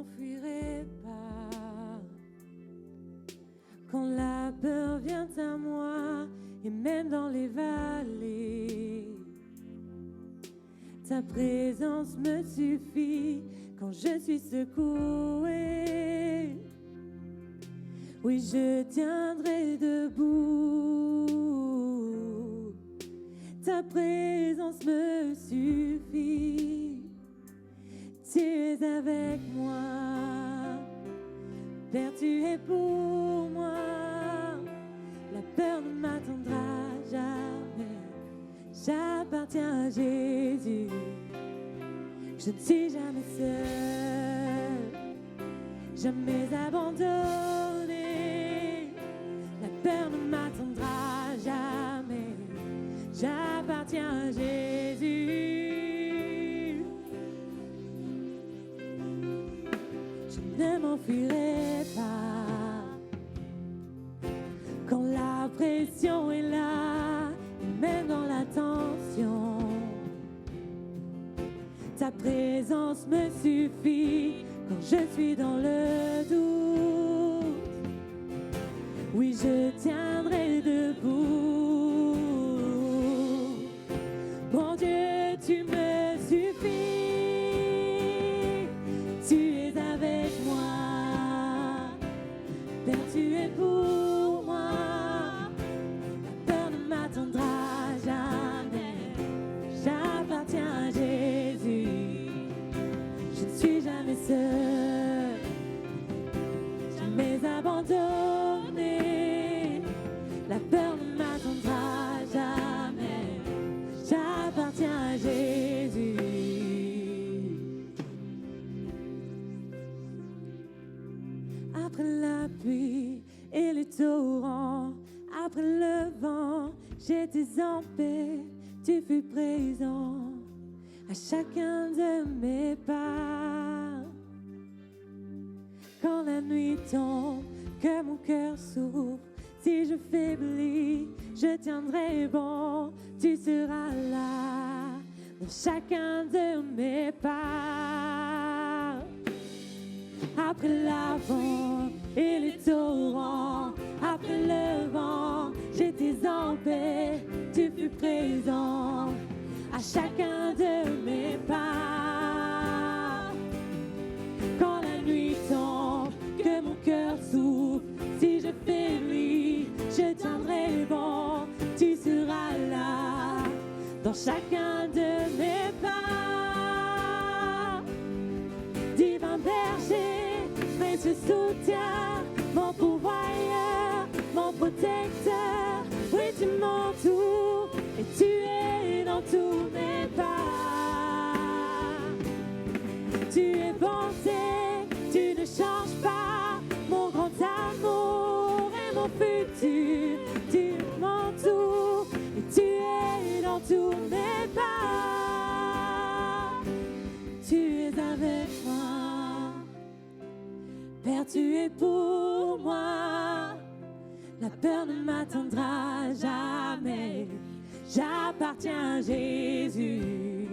m'enfuirai pas. Quand la peur vient à moi, et même dans les vallées, ta présence me suffit quand je suis secouée. Oui, je tiendrai debout. Ta présence me suffit. Tu es avec moi. Père, tu es pour moi. La peur ne m'attendra jamais. J'appartiens à Jésus. Je ne suis jamais seule, jamais abandonnée. La peur ne m'attendra jamais. J'appartiens à Jésus. Je ne m'enfuirai pas. Quand la pression est là, et même dans la tension, ta présence me suffit quand je suis dans le doute. Oui, je tiendrai debout. Bon Dieu, tu me suffis. Tu es avec moi. Père, tu es pour moi. La peur ne m'attendra jamais. J'appartiens à Jésus. Je ne suis jamais seule, jamais abandonnée. La peur ne m'attendra jamais. J'appartiens à Jésus. Après la pluie et les torrents, après le vent, j'étais en paix. Tu fus présent à chacun de mes pas. Quand la nuit tombe, que mon cœur souffre, si je faiblis, je tiendrai bon. Tu seras là dans chacun de mes pas. Après la vent et les torrents, après le vent, j'étais en paix. Tu fus présent à chacun de mes pas. Quand la nuit tombe, que mon cœur souffre, si je faiblis, je tiendrai bon. Tu seras là dans chacun de mes pas. Divin berger, précieux soutien, mon pourvoyeur, mon protecteur. Oui, tu m'entoures et tu es dans tous mes pas. Tu es bonté, tu ne changes pas, mon grand amour et mon futur. Tu m'entoures et tu es dans tous mes pas. Tu es avec moi, Père, tu es pour moi. La peur ne m'attendra jamais. J'appartiens à Jésus.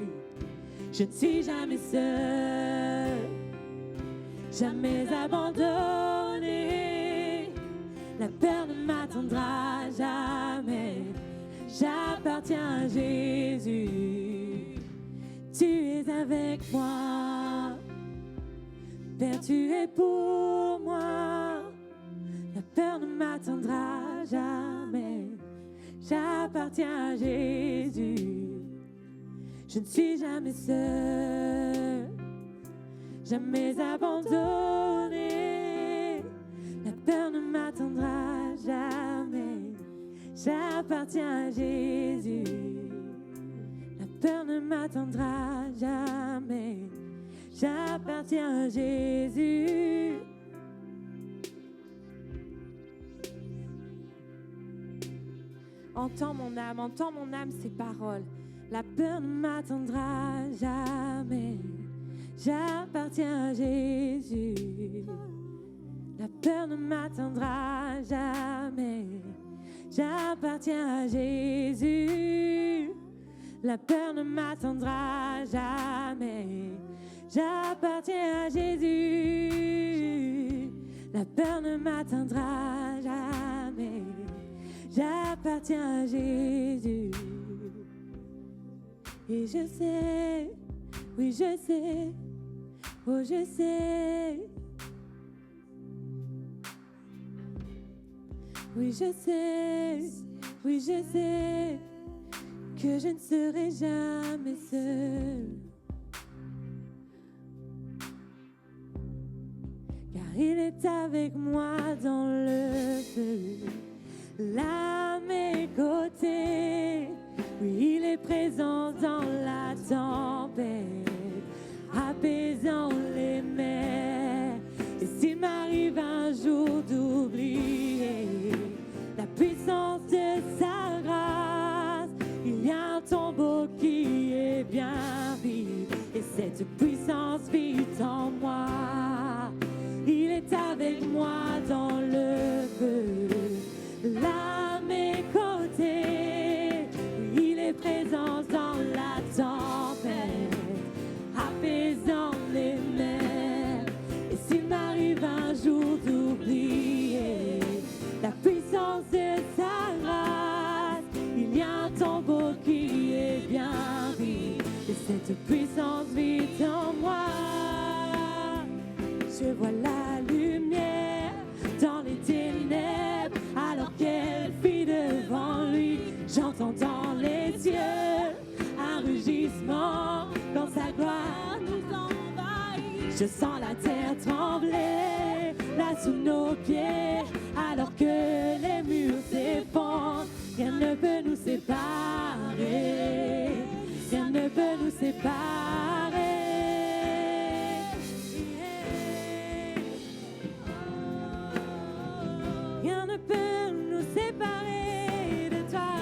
Je ne suis jamais seule, jamais abandonnée. La peur ne m'attendra jamais. J'appartiens à Jésus. Tu es avec moi. Père, tu es pour moi. La peur ne m'attendra jamais. J'appartiens à Jésus. Je ne suis jamais seule, jamais abandonnée. La peur ne m'attendra jamais. J'appartiens à Jésus. La peur ne m'attendra jamais. J'appartiens à Jésus. Entends mon âme ces paroles. La peur ne m'attendra jamais. J'appartiens à Jésus. La peur ne m'attendra jamais. J'appartiens à Jésus. La peur ne m'attendra jamais. J'appartiens à Jésus. La peur ne m'atteindra jamais. J'appartiens à Jésus. Et je sais, oui je sais, oh je sais. Oui je sais, oui je sais que je ne serai jamais seule. Car il est avec moi dans le feu, là à mes côtés. Oui, il est présent dans la tempête, apaisant les mers. Et s'il m'arrive un jour d'oublier la puissance de sa grâce, il y a un tombeau qui est bien vide, et cette puissance vit en moi. Il est avec moi dans le feu, là à mes côtés. Il est présent dans la tempête, apaisant les mers. Et s'il m'arrive un jour d'oublier la puissance de sa grâce, il y a un tombeau qui est bien vide, et cette puissance vit en moi. Je vois la lumière dans les ténèbres, alors qu'elle vit devant lui. J'entends dans les cieux un rugissement quand sa gloire nous envahit. Je sens la terre trembler là sous nos pieds, alors que les murs s'effondrent. Rien ne peut nous séparer, rien ne peut nous séparer. Rien ne peut nous séparer de toi.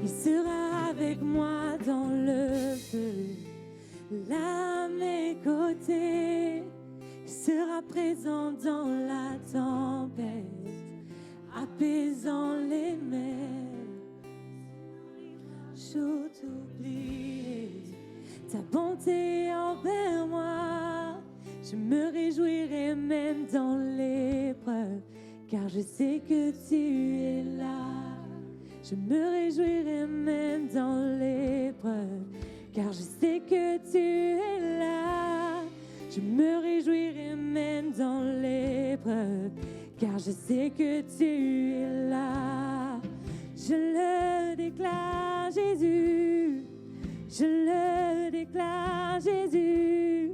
Il sera avec moi dans le feu, là à mes côtés. Il sera présent dans la tempête, apaisant les mers. Jour d'oublier ta bonté envers moi, je me réjouirai même dans l'épreuve, car je sais que tu es là. Je me réjouirai même dans l'épreuve, car je sais que tu es là. Je me réjouirai même dans l'épreuve, car je sais que tu es là. Je le déclare, Jésus. Je le déclare, Jésus.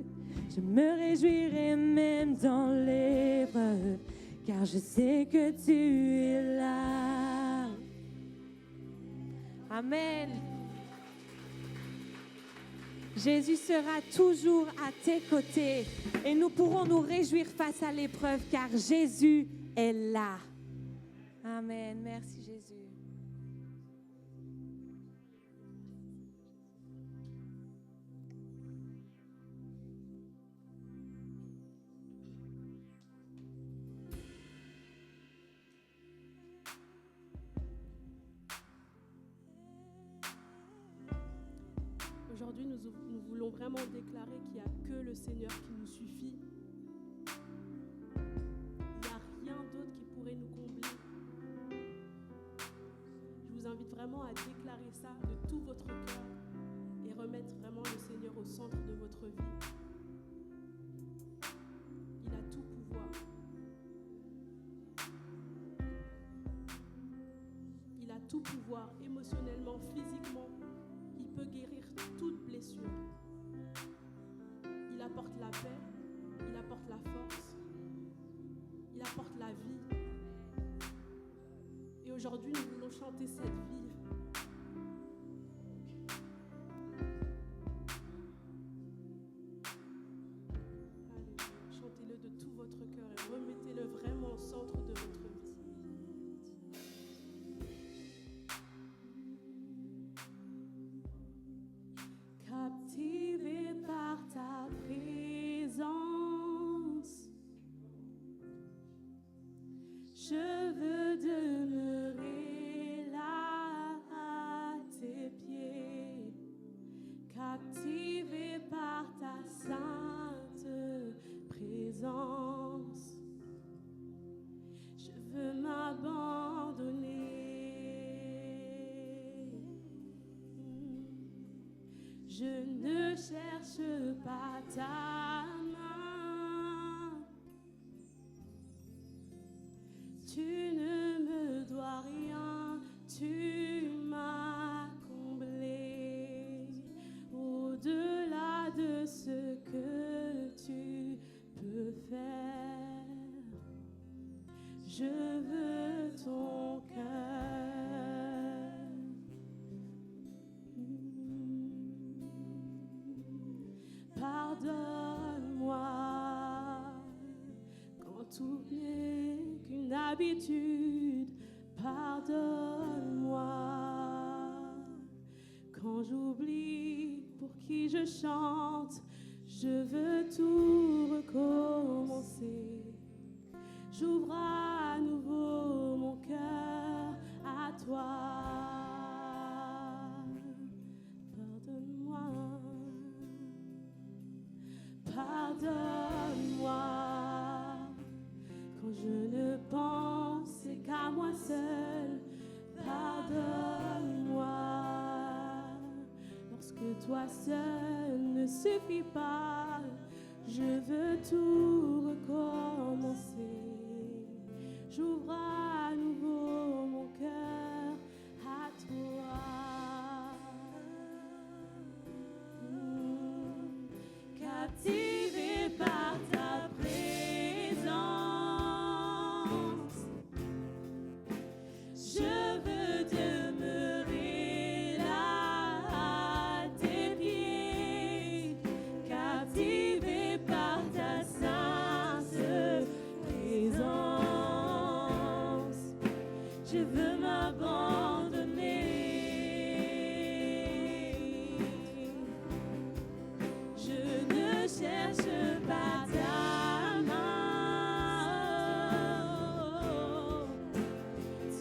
Je me réjouirai même dans l'épreuve, car je sais que tu es là. Amen. Jésus sera toujours à tes côtés et nous pourrons nous réjouir face à l'épreuve, car Jésus est là. Amen. Merci Jésus. Aujourd'hui, nous voulons vraiment déclarer qu'il n'y a que le Seigneur qui nous suffit. Il n'y a rien d'autre qui pourrait nous combler. Je vous invite vraiment à déclarer ça de tout votre cœur et remettre vraiment le Seigneur au centre de votre vie. Il a tout pouvoir. Il a tout pouvoir, émotionnellement, physiquement. Il peut guérir toute blessure. Il apporte la paix, il apporte la force, il apporte la vie. Et aujourd'hui, nous voulons chanter cette vie. Allez, chantez-le de tout votre cœur et remettez-le vraiment au centre de votre vie. Captivé par ta présence, je veux demeurer là. Je ne cherche pas ta main. Tu ne me dois rien, tu m'as comblé. Au-delà de ce que tu peux faire, je veux ton cœur. Pardonne-moi quand tout n'est qu'une habitude. Pardonne-moi quand j'oublie pour qui je chante. Je veux tout recommencer. J'ouvre à nouveau mon cœur à toi. Pardonne-moi. Pardonne-moi quand je ne pense qu'à moi seul. Pardonne-moi lorsque toi seul ne suffit pas. Je veux tout recommencer. J'ouvre à nouveau mon cœur à toi. Captivé par ta présence, je veux demeurer là à tes pieds. Captivé par ta sainte présence, je veux m'abandonner. Je ne cherche pas ta main.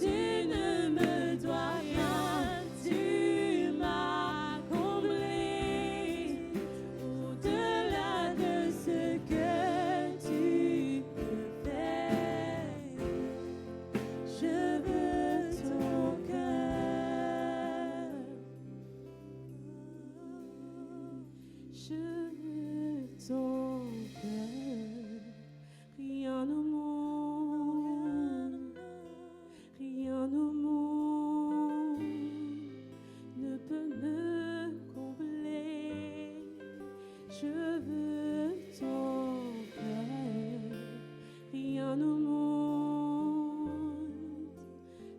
Tu ne me dois rien, tu m'as comblé. Au-delà de ce que tu peux faire, je veux ton cœur. Je veux ton cœur. Rien au monde, rien au monde ne peut me combler. Je veux ton cœur. Rien au monde,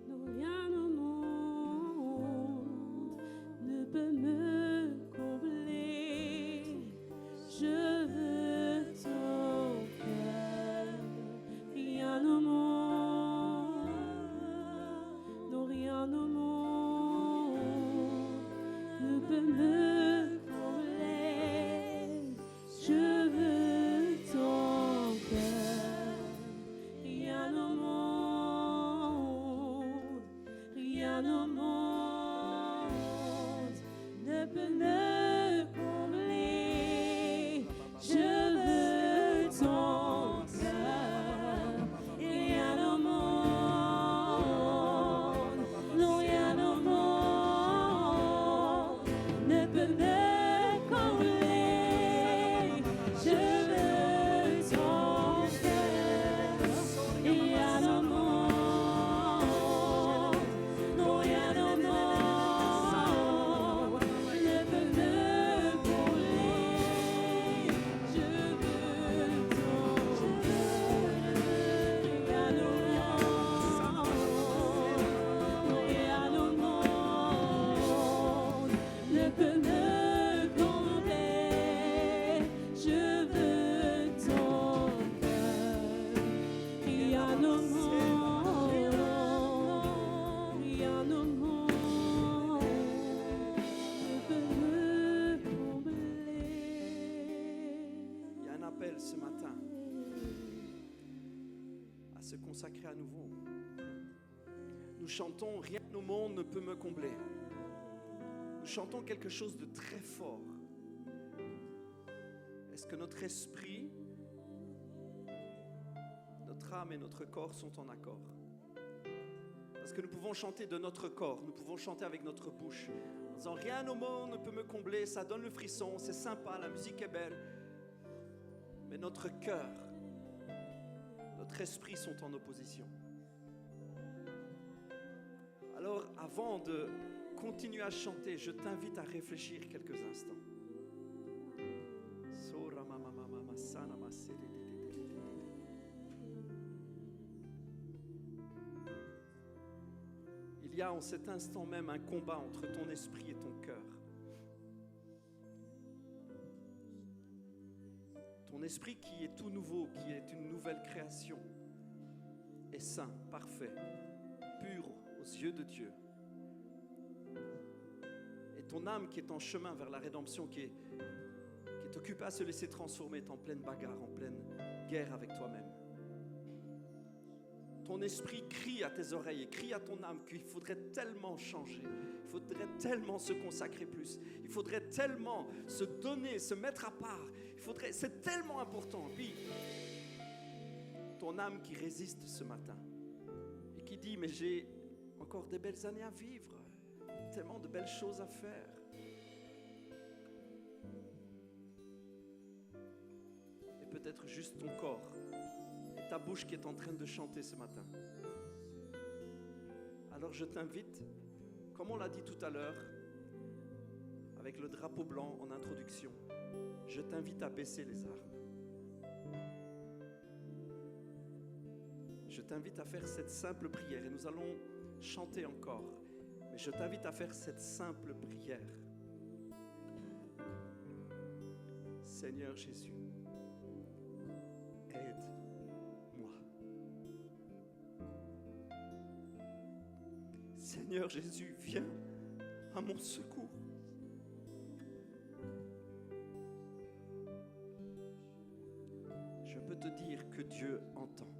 non, rien au monde ne peut me combler. Je veux ton cœur. Rien au monde, non, rien au monde ne peut me combler. Je veux ton cœur. Rien au monde, rien au monde ne peut me combler. Je veux ton cœur. Rien au monde, non, rien au monde ne peut me combler. Je veux ton cœur. Rien au monde, non, rien au monde ne peut me combler. Je veux ton cœur. Rien au monde, non, rien au monde ne peut me combler. Je veux ton cœur. Rien au monde, rien au monde ne peut me combler. Il y a un appel ce matin à se consacrer à nouveau. Nous chantons « Rien au monde ne peut me combler ». Nous chantons quelque chose de très fort. Est-ce que notre esprit, notre âme et notre corps sont en accord? Parce que nous pouvons chanter de notre corps, nous pouvons chanter avec notre bouche, en disant rien au monde ne peut me combler, ça donne le frisson, c'est sympa, la musique est belle. Mais notre cœur, notre esprit sont en opposition. Alors, avant de continuer à chanter, je t'invite à réfléchir quelques instants. Il y a en cet instant même un combat entre ton esprit et ton cœur. Ton esprit qui est tout nouveau, qui est une nouvelle création, est saint, parfait, pur aux yeux de Dieu. Et ton âme qui est en chemin vers la rédemption, qui est occupée à se laisser transformer, est en pleine bagarre, en pleine guerre avec toi-même. Ton esprit crie à tes oreilles et crie à ton âme qu'il faudrait tellement changer, il faudrait tellement se consacrer plus, il faudrait tellement se donner, se mettre à part, c'est tellement important. Puis, ton âme qui résiste ce matin et qui dit, mais j'ai encore des belles années à vivre, tellement de belles choses à faire. Et peut-être juste ton corps et ta bouche qui est en train de chanter ce matin. Alors je t'invite, comme on l'a dit tout à l'heure, avec le drapeau blanc en introduction, je t'invite à baisser les armes. Je t'invite à faire cette simple prière et nous allons chanter encore. Mais je t'invite à faire cette simple prière. Seigneur Jésus, aide-moi. Seigneur Jésus, viens à mon secours. Je peux te dire que Dieu entend.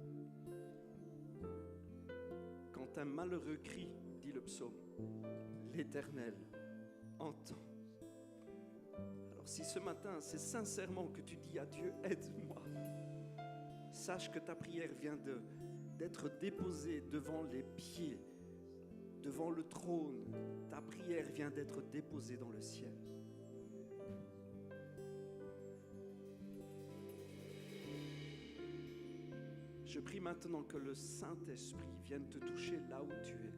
Quand un malheureux crie, dit le psaume, l'Éternel entend. Alors si ce matin, c'est sincèrement que tu dis à Dieu, aide-moi, sache que ta prière vient d'être déposée devant les pieds, devant le trône. Ta prière vient d'être déposée dans le ciel. Je prie maintenant que le Saint-Esprit vienne te toucher là où tu es.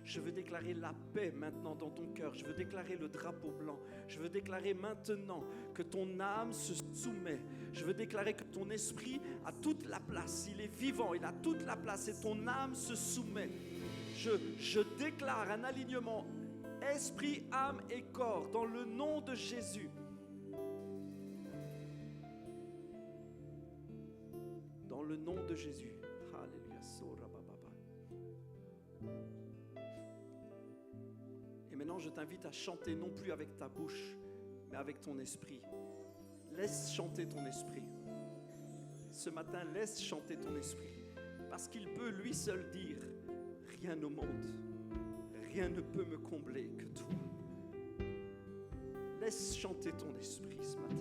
Je veux déclarer la paix maintenant dans ton cœur. Je veux déclarer le drapeau blanc. Je veux déclarer maintenant que ton âme se soumet. Je veux déclarer que ton esprit a toute la place. Il est vivant, il a toute la place et ton âme se soumet. Je déclare un alignement esprit, âme et corps dans le nom de Jésus. Dans le nom de Jésus. Alléluia. Et maintenant, je t'invite à chanter non plus avec ta bouche, mais avec ton esprit. Laisse chanter ton esprit. Ce matin, laisse chanter ton esprit. Parce qu'il peut lui seul dire, rien au monde, rien ne peut me combler que toi. Laisse chanter ton esprit ce matin.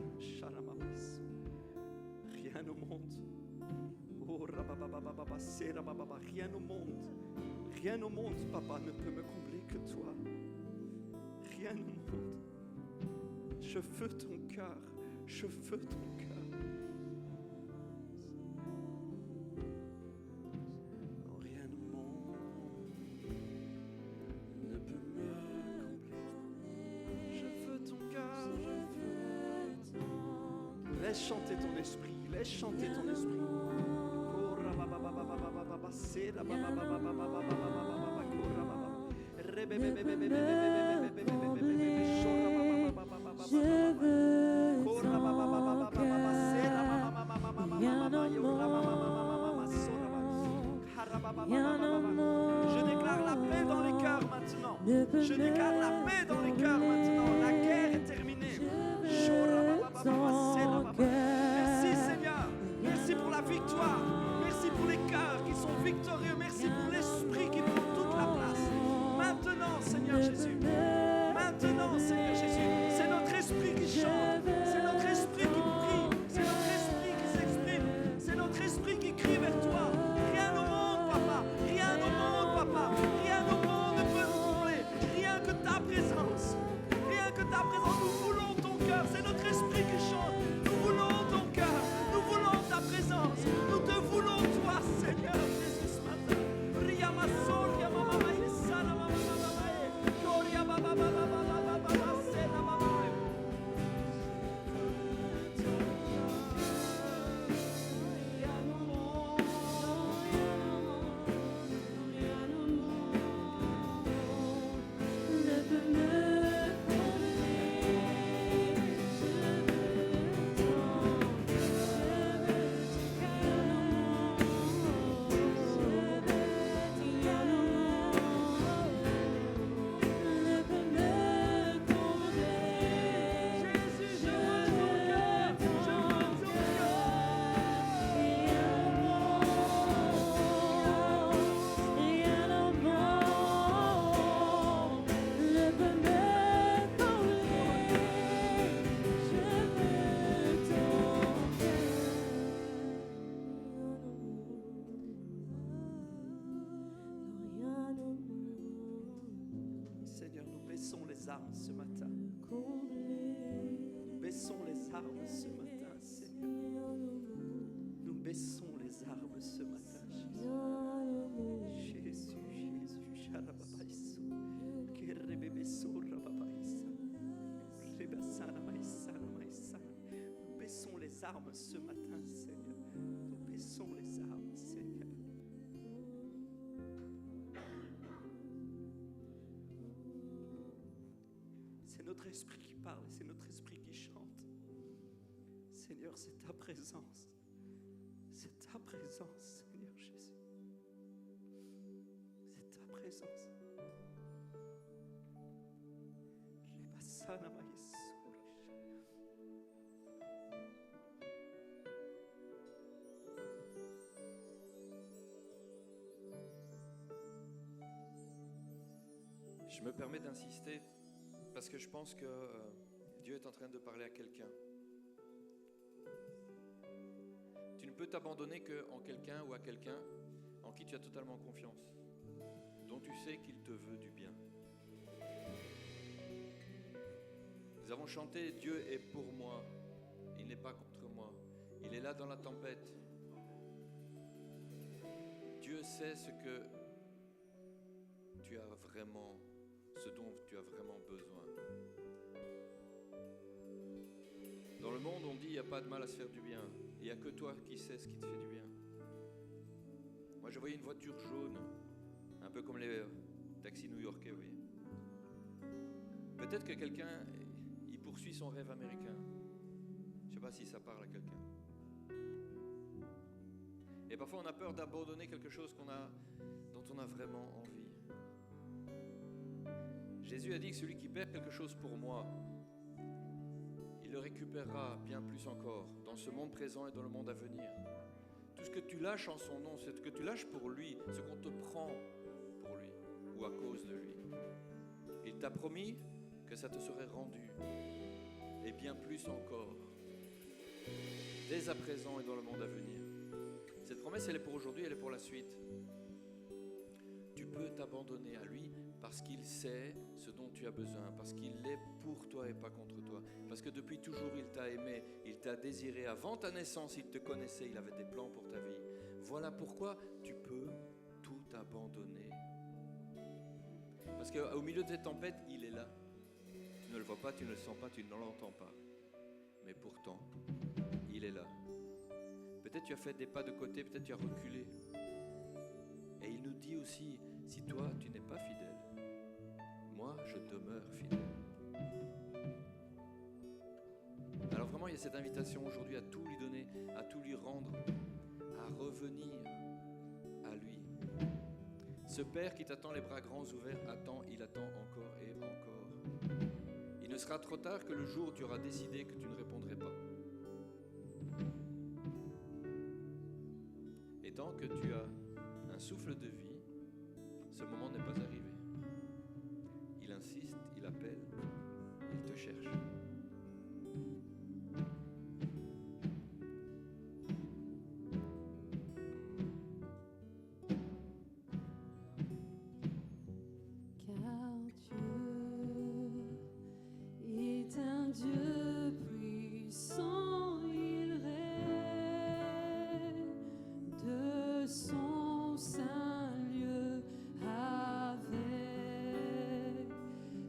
Rien au monde. Rien au monde, papa, ne peut me combler que toi. Rien au monde. Je veux ton cœur. Je veux ton cœur. Rien au monde ne peut me combler. Je veux ton cœur. Je veux ton cœur. Laisse chanter ton esprit. Laisse chanter ton esprit. Je déclare la paix dans les cœurs maintenant. Je déclare la paix dans les cœurs maintenant. La guerre est terminée. Merci Seigneur. Merci pour la victoire. Merci pour les cœurs qui sont victorieux. Merci pour l'esprit qui prend toute la place. Maintenant, Seigneur Jésus. Maintenant, Seigneur Jésus. C'est notre esprit qui chante. C'est notre esprit qui prie. C'est notre esprit qui s'exprime. C'est notre esprit qui crie vers toi. Rien au monde, papa. Rien au monde, papa. Rien au monde ne peut les armes ce matin. Nous baissons les armes ce matin, Seigneur. Nous baissons les armes ce matin, Jésus. Jésus, Sharababaïso. Kerebebeso, Rababaïsa. Rebasana, Maïsana, Maïsana. Nous baissons les armes ce matin, Seigneur. Nous baissons les armes, Seigneur. C'est notre esprit qui parle, c'est notre esprit qui chante. Seigneur, c'est ta présence. C'est ta présence, Seigneur Jésus. C'est ta présence. Rebasana, Maïsou. Je me permets d'insister parce que je pense que Dieu est en train de parler à quelqu'un. Tu ne peux t'abandonner qu'en quelqu'un ou à quelqu'un en qui tu as totalement confiance, dont tu sais qu'il te veut du bien. Nous avons chanté « Dieu est pour moi, il n'est pas contre moi, il est là dans la tempête ». Dieu sait ce que tu as vraiment, ce dont tu as vraiment besoin. Dans le monde, on dit il n'y a pas de mal à se faire du bien. Il n'y a que toi qui sais ce qui te fait du bien. Moi, je voyais une voiture jaune, un peu comme les taxis new-yorkais, vous voyez. Peut-être que quelqu'un, il poursuit son rêve américain. Je ne sais pas si ça parle à quelqu'un. Et parfois, on a peur d'abandonner quelque chose dont on a vraiment envie. Jésus a dit que celui qui perd quelque chose pour moi, il le récupérera bien plus encore dans ce monde présent et dans le monde à venir. Tout ce que tu lâches en son nom, c'est ce que tu lâches pour lui, ce qu'on te prend pour lui ou à cause de lui. Il t'a promis que ça te serait rendu et bien plus encore, dès à présent et dans le monde à venir. Cette promesse, elle est pour aujourd'hui, elle est pour la suite. Tu peux t'abandonner à lui parce qu'il sait ce dont tu as besoin, parce qu'il est pour toi et pas contre toi, parce que depuis toujours il t'a aimé, il t'a désiré, avant ta naissance il te connaissait, il avait des plans pour ta vie. Voilà pourquoi tu peux tout abandonner. Parce qu'au milieu de tes tempêtes, il est là. Tu ne le vois pas, tu ne le sens pas, tu ne l'entends pas. Mais pourtant, il est là. Peut-être tu as fait des pas de côté, peut-être tu as reculé. Et il nous dit aussi, si toi tu n'es pas fidèle, moi je demeure fidèle. Alors vraiment il y a cette invitation aujourd'hui à tout lui donner, à tout lui rendre, à revenir à lui. Ce Père qui t'attend les bras grands ouverts, il attend encore et encore. Il ne sera trop tard que le jour où tu auras décidé que tu ne répondrais pas. Et tant que tu as un souffle de vie, ce moment n'est pas arrivé. Il insiste, il appelle, il te cherche. Car Dieu est un Dieu puissant, il règne de son saint lieu avec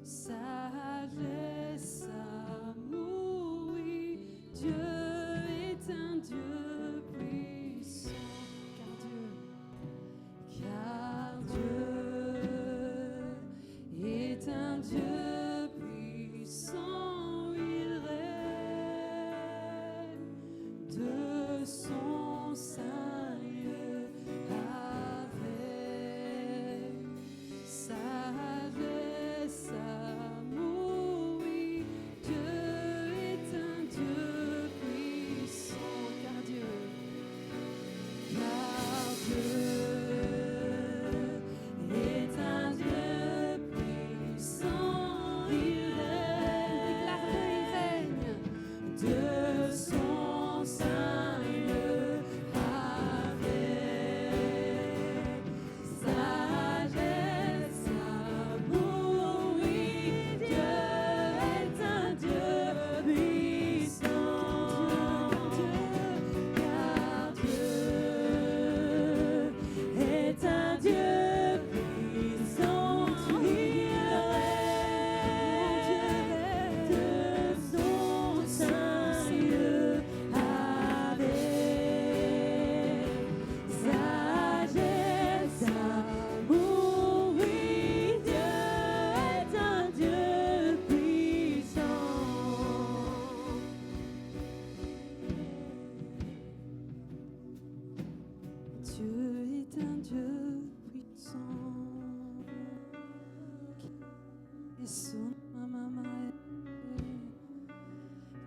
sagesse, amour, oui. Dieu est un Dieu puissant, car Dieu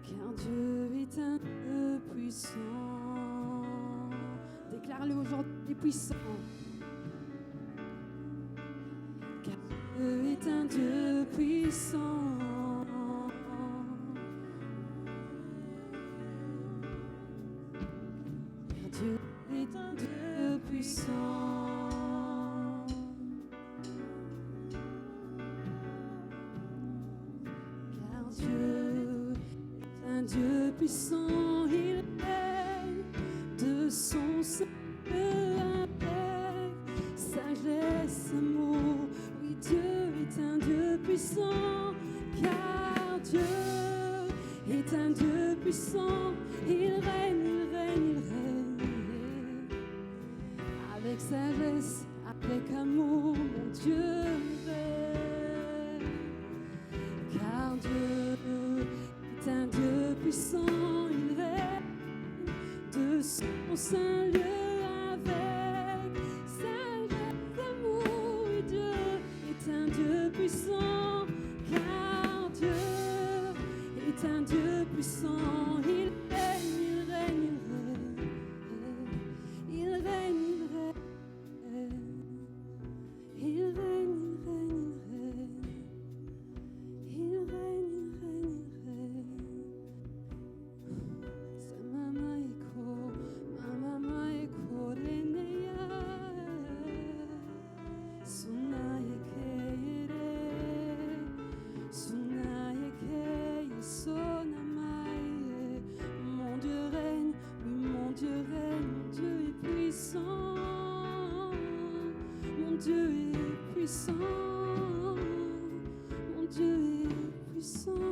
Car Dieu est un Dieu puissant. Déclare-le aujourd'hui, il est puissant. Car Dieu est un Dieu puissant. Car Dieu est un Dieu puissant. Dieu puissant, il règne de son Saint avec sagesse, amour. Oui, Dieu est un Dieu puissant, car Dieu est un Dieu puissant. Il règne, il règne, il règne avec sagesse, avec amour. Mon Dieu règne, car Dieu est un Dieu puissant, il règne de son saint lieu avec sagesse, amour. Et Dieu est un Dieu puissant, car Dieu est un Dieu puissant. Il règne, il règne, il règne, il règne, il règne, il règne, il règne, il règne. Mon Dieu est puissant,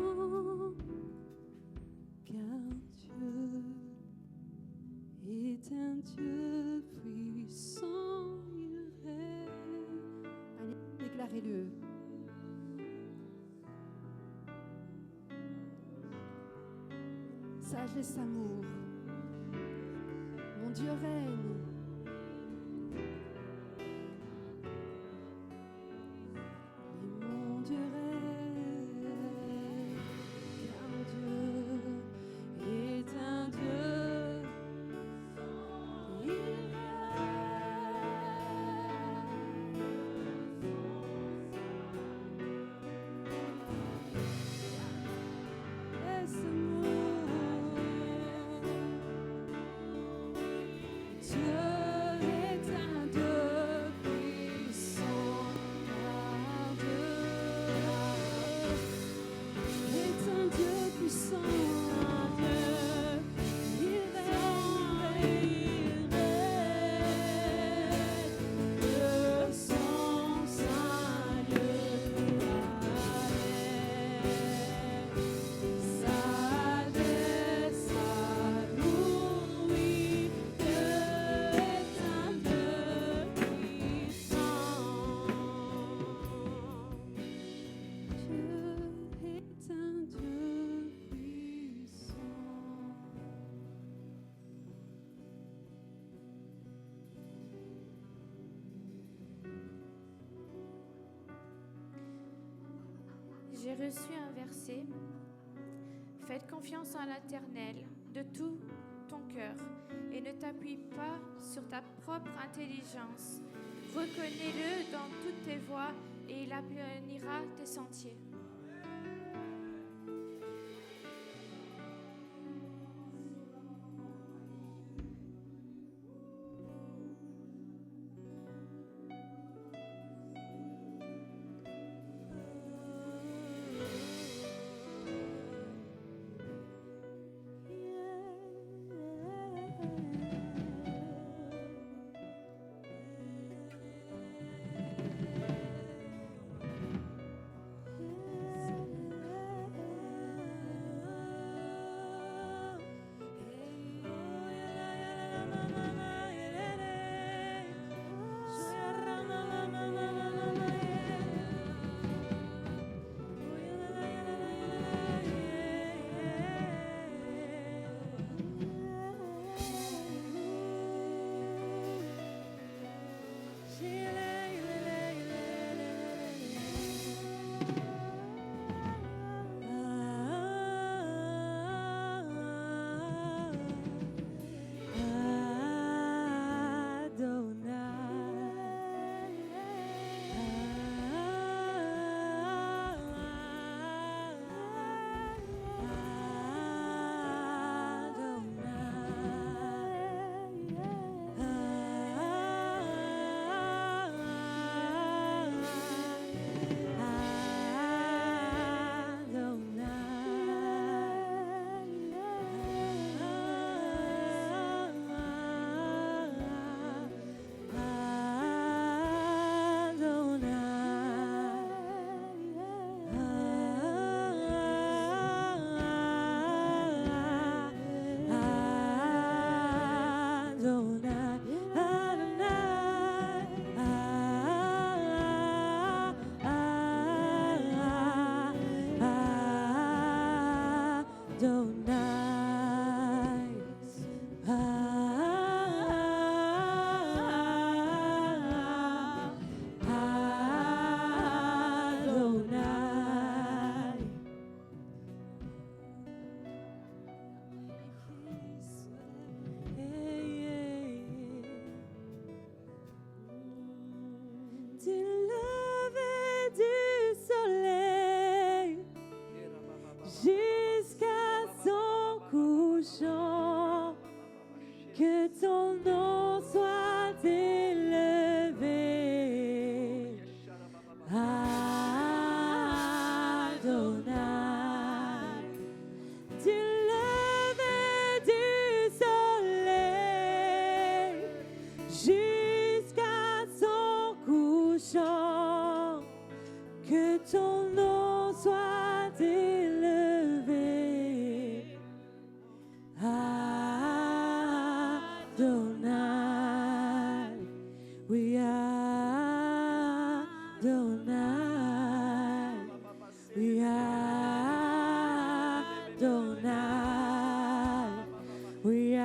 car Dieu est un Dieu puissant, il règne. Allez, déclarez-le. Sagesse, amour, mon Dieu règne. J'ai reçu un verset. Faites confiance en l'Éternel de tout ton cœur et ne t'appuie pas sur ta propre intelligence. Reconnais-le dans toutes tes voies et il aplanira tes sentiers. Que ton nom soit élevé. Adonai, we Adonai, we Adonai, we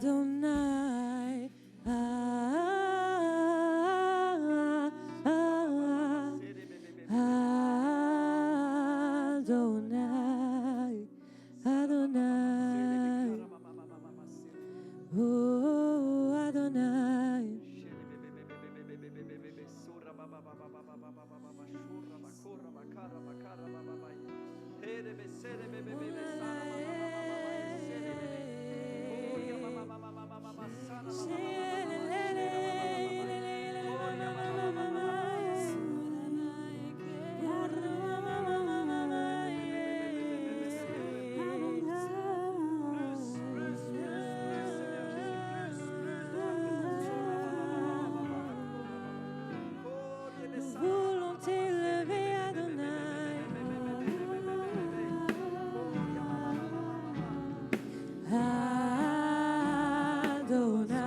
Adonai, Adonai, Adonai, oh Adonai. Volonté levée, Adonai. Adonai.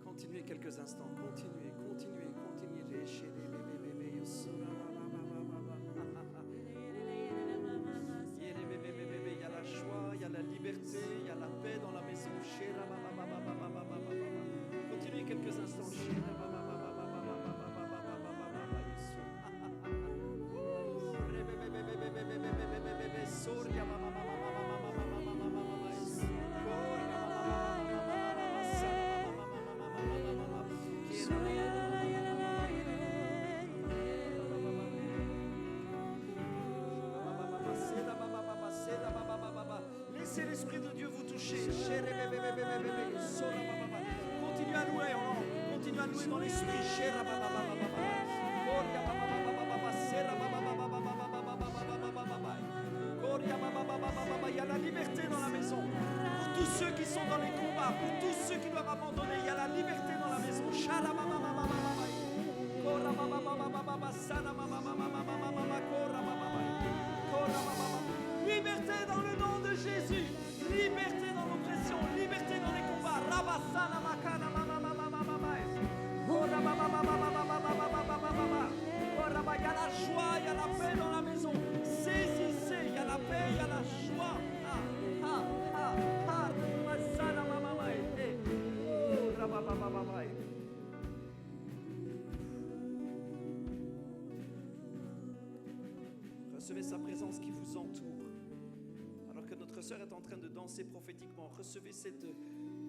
Continuez quelques instants, continuez. Il y a la joie, il y a la liberté, il y a la paix dans la maison. Continuez quelques instants. Laissez l'Esprit de Dieu vous toucher. Continuez à louer en langue. Continuez à louer dans l'Esprit. Il y a la liberté dans la maison. Pour tous ceux qui sont dans les combats, pour tous ceux qui doivent abandonner, il y a la liberté dans la maison. Liberté dans le nom de Jésus. Liberté dans l'oppression. Liberté dans les combats. Recevez sa présence qui vous entoure. Alors que notre sœur est en train de danser prophétiquement, recevez cette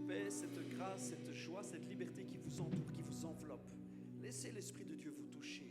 paix, cette grâce, cette joie, cette liberté qui vous entoure, qui vous enveloppe. Laissez l'Esprit de Dieu vous toucher.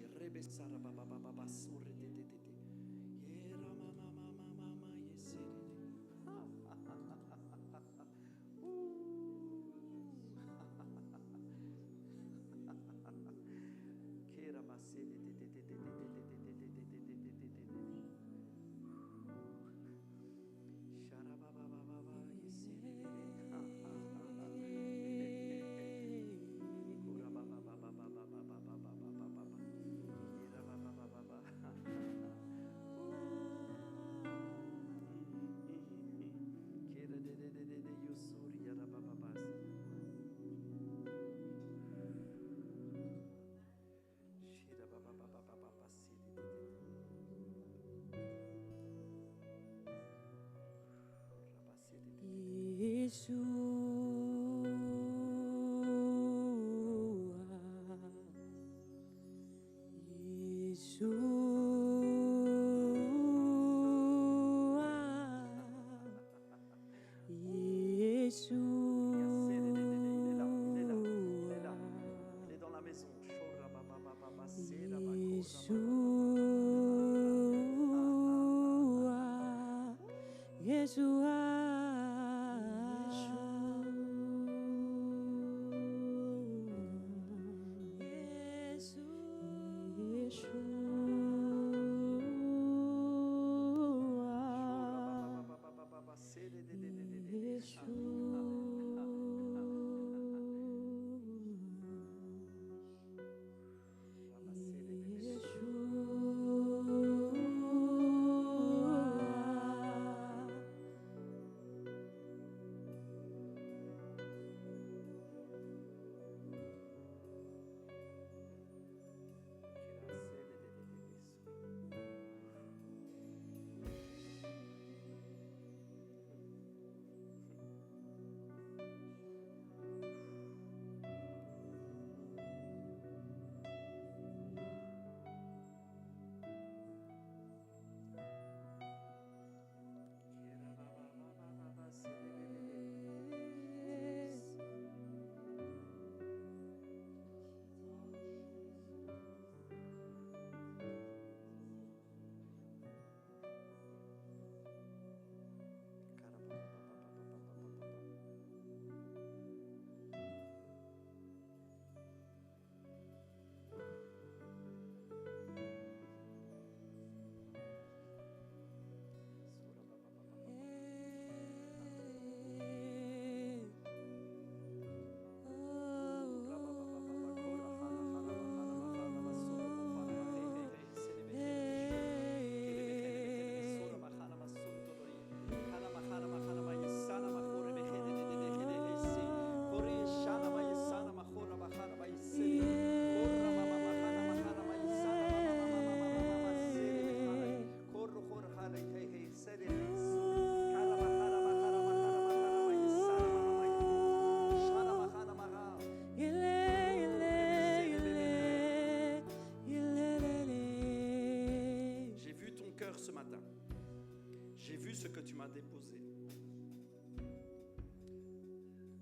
Déposé.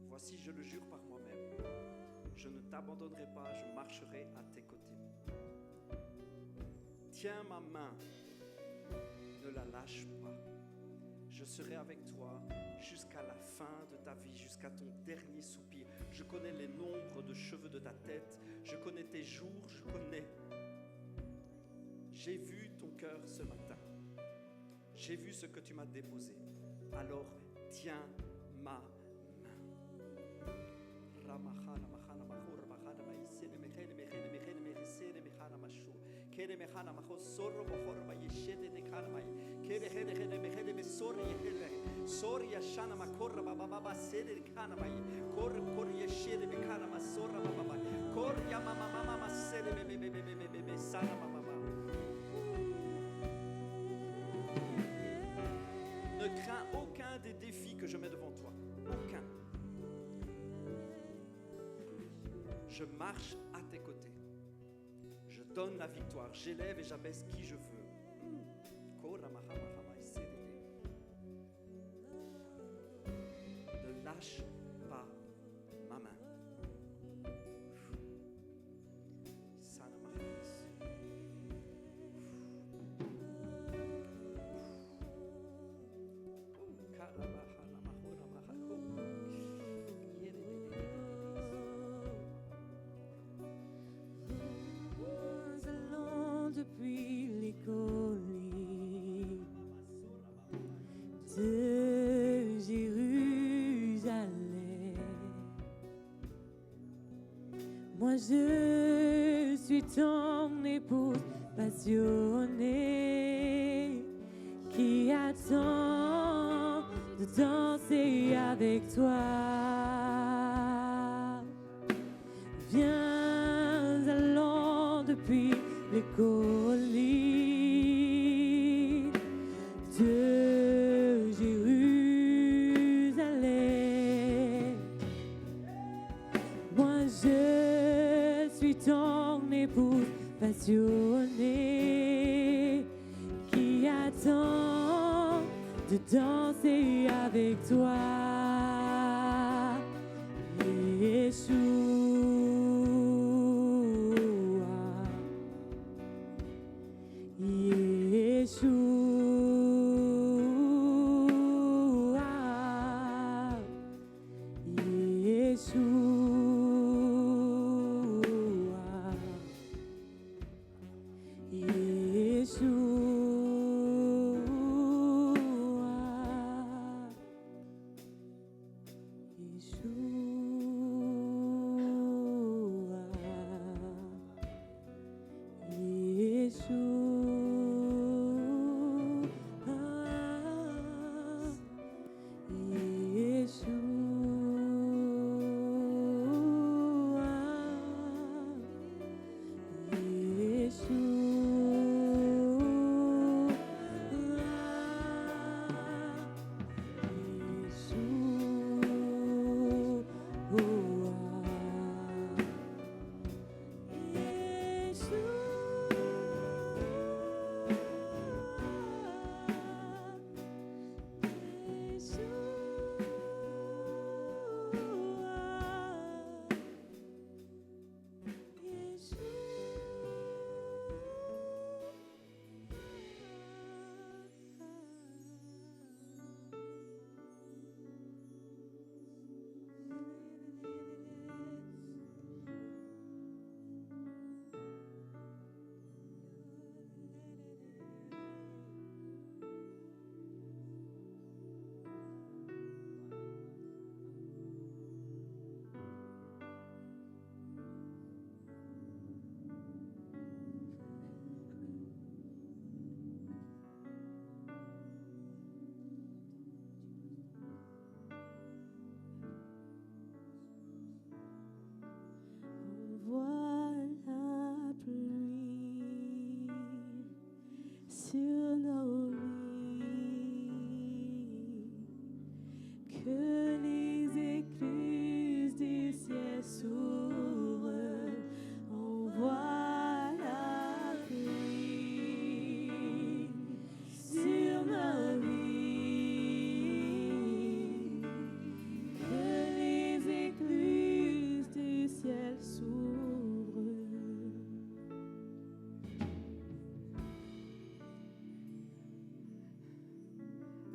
Voici, je le jure par moi-même, je ne t'abandonnerai pas, je marcherai à tes côtés. Tiens ma main, ne la lâche pas. Je serai avec toi jusqu'à la fin de ta vie, jusqu'à ton dernier soupir. Je connais les nombres de cheveux de ta tête, je connais tes jours, je connais. J'ai vu ton cœur ce matin. J'ai vu ce que tu m'as déposé. Alors, tiens ma main. Ne crains aucun des défis que je mets devant toi. Aucun. Je marche à tes côtés. Je donne la victoire. J'élève et j'abaisse qui je veux. lâche pas ma main. Nous allons depuis les collines de Jérusalem. Moi je suis ton épouse passionnée qui attend de danser avec toi. Viens, allons depuis les collines de Jérusalem. Moi je suis ton épouse passionnée qui attend de danser avec toi. Sur nos vies, que les écluses du ciel s'ouvrent, on voit la pluie sur nos vies, que les écluses du ciel s'ouvrent.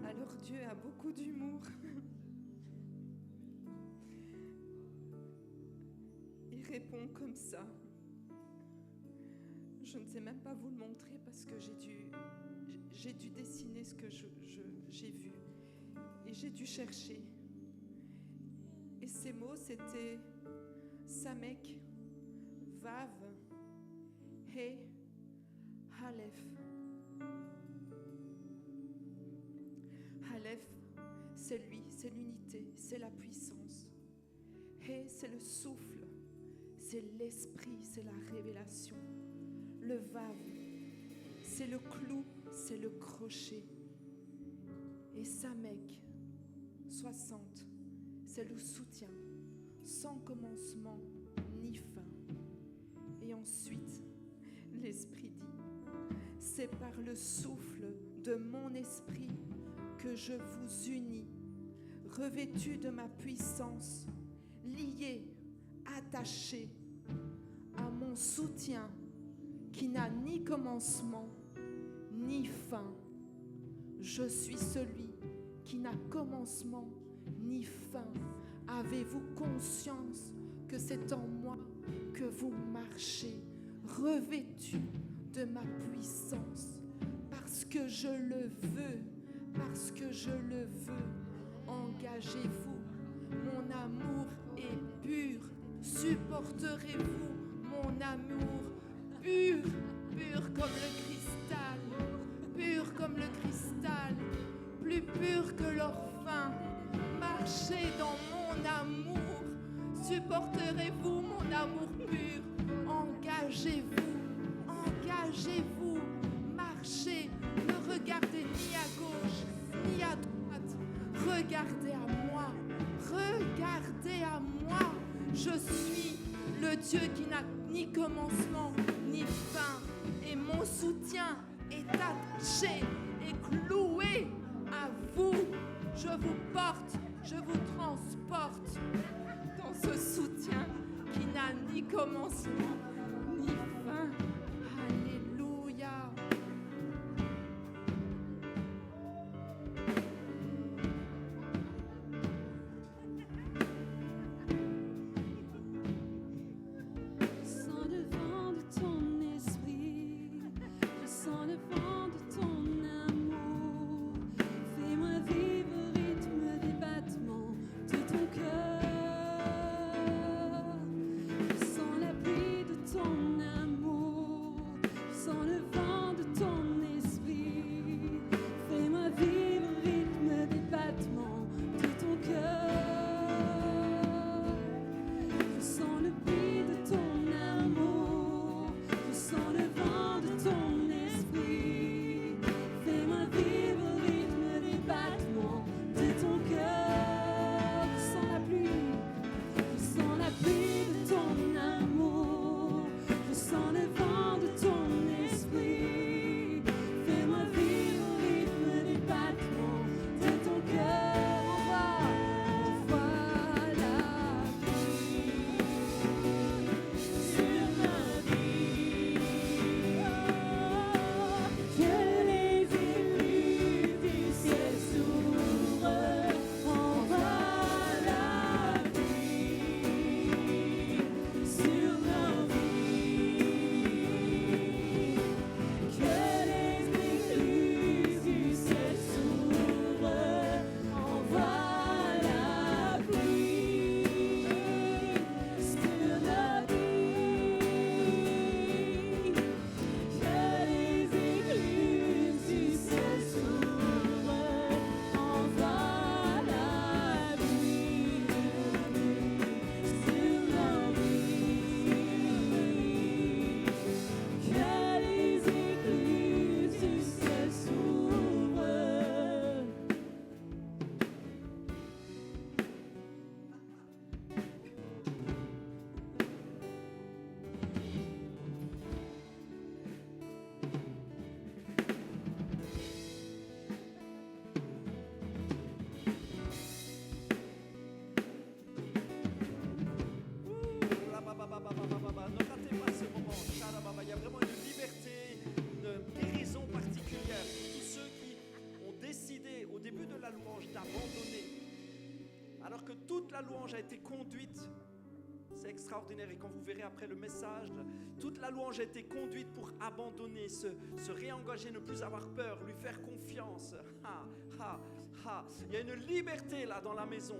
Alors Dieu a beaucoup d'humour. Il répond comme ça. Je ne sais même pas vous le montrer parce que j'ai dû dessiner ce que j'ai vu. Et j'ai dû chercher. Et ces mots, c'était Samek, Vav, He, Aleph. Aleph, c'est lui, c'est l'unité, c'est la puissance. He, c'est le souffle, c'est l'esprit, c'est la révélation. Le Vav, c'est le clou, c'est le crochet. Et Samek, 60, c'est le soutien, sans commencement ni fin. Et ensuite, l'Esprit dit, c'est par le souffle de mon esprit que je vous unis. revêtu de ma puissance, lié, attaché à mon soutien qui n'a ni commencement ni fin. Je suis celui qui n'a commencement ni fin. Avez-vous conscience que c'est en moi que vous marchez, revêtu de ma puissance? Parce que je le veux, parce que je le veux, engagez-vous. Mon amour est pur. Supporterez-vous mon amour pur, pur comme le cristal, pur comme le cristal, plus pur que l'or fin. Marchez dans mon amour. Supporterez-vous mon amour pur? Engagez-vous, engagez-vous, marchez. Ne regardez ni à gauche ni à droite. Regardez à moi, regardez à moi. Je suis le Dieu qui n'a ni commencement ni fin. Et mon soutien est attaché et cloué à vous. Je vous porte, je vous transporte dans ce soutien qui n'a ni commencement ni fin. Alléluia. Je sens le vent de ton esprit, je sens le vent de ton amour. Fais-moi vivre au rythme des battements de ton cœur. Je sens la pluie de ton amour, je sens le vent de ton esprit. Fais-moi vivre au rythme des battements de ton cœur. Je sens le bruit de ton amour, je sens le vent de ton esprit. Fais-moi vivre au rythme des battements de ton cœur. Je sens la pluie de ton amour, je sens le vent de ton esprit. Fais-moi vivre au rythme des battements de ton cœur. On voit la pluie sur ma vie. Que les écluses du ciel s'ouvrent. On voit la pluie sur nos vies. Que les écluses du ciel s'ouvrent. On voit la pluie sur nos vies. Que les écluses du ciel s'ouvrent. On voit la pluie sur nos vies. Que les écluses du ciel s'ouvrent. Ne ratez pas ce moment. Il y a vraiment une liberté, une guérison particulière pour tous ceux qui ont décidé au début de la louange d'abandonner. Alors que toute la louange a été conduite, c'est extraordinaire. Et quand vous verrez après le message, toute la louange a été conduite pour abandonner, se réengager, ne plus avoir peur, lui faire confiance. Il y a une liberté là dans la maison.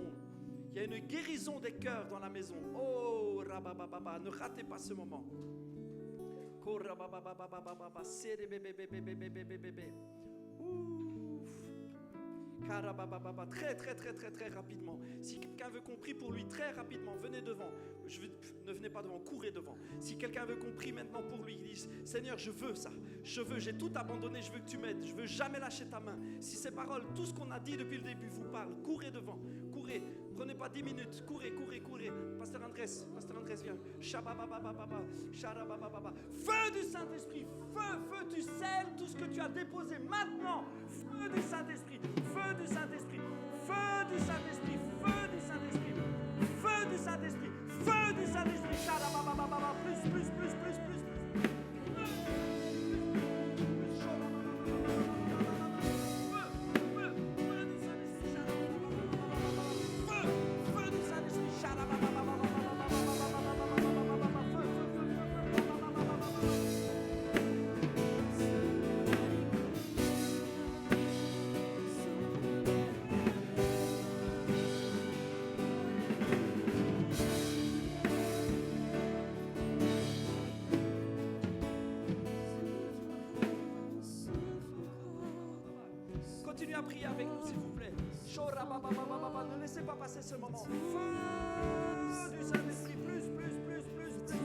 Il y a une guérison des cœurs dans la maison. Oh, rabababa, ne ratez pas ce moment. Korababababababa, sédébébébébébébébébé. Ouf. Karabababa, très rapidement. Si quelqu'un veut qu'on prie pour lui, très rapidement, venez devant. Ne venez pas devant, courez devant. Si quelqu'un veut qu'on prie maintenant pour lui, il dit Seigneur, je veux ça. J'ai tout abandonné, je veux que tu m'aides. Je veux jamais lâcher ta main. Si ces paroles, tout ce qu'on a dit depuis le début vous parle, courez devant, courez. Prenez pas 10 minutes, courez. Pasteur Andrés, viens. Shabababababa, sharabababa. Feu du Saint-Esprit, feu, tu scelles tout ce que tu as déposé maintenant. Feu du Saint-Esprit, Feu du Saint-Esprit, feu du Saint-Esprit, feu du Saint-Esprit, feu du Saint-Esprit. Sharababababa. Plus, plus, plus, plus, plus. Continuez à prier avec nous, s'il vous plaît. Ne laissez pas passer ce moment. Feu du Saint-Esprit, plus, plus, plus, plus, plus.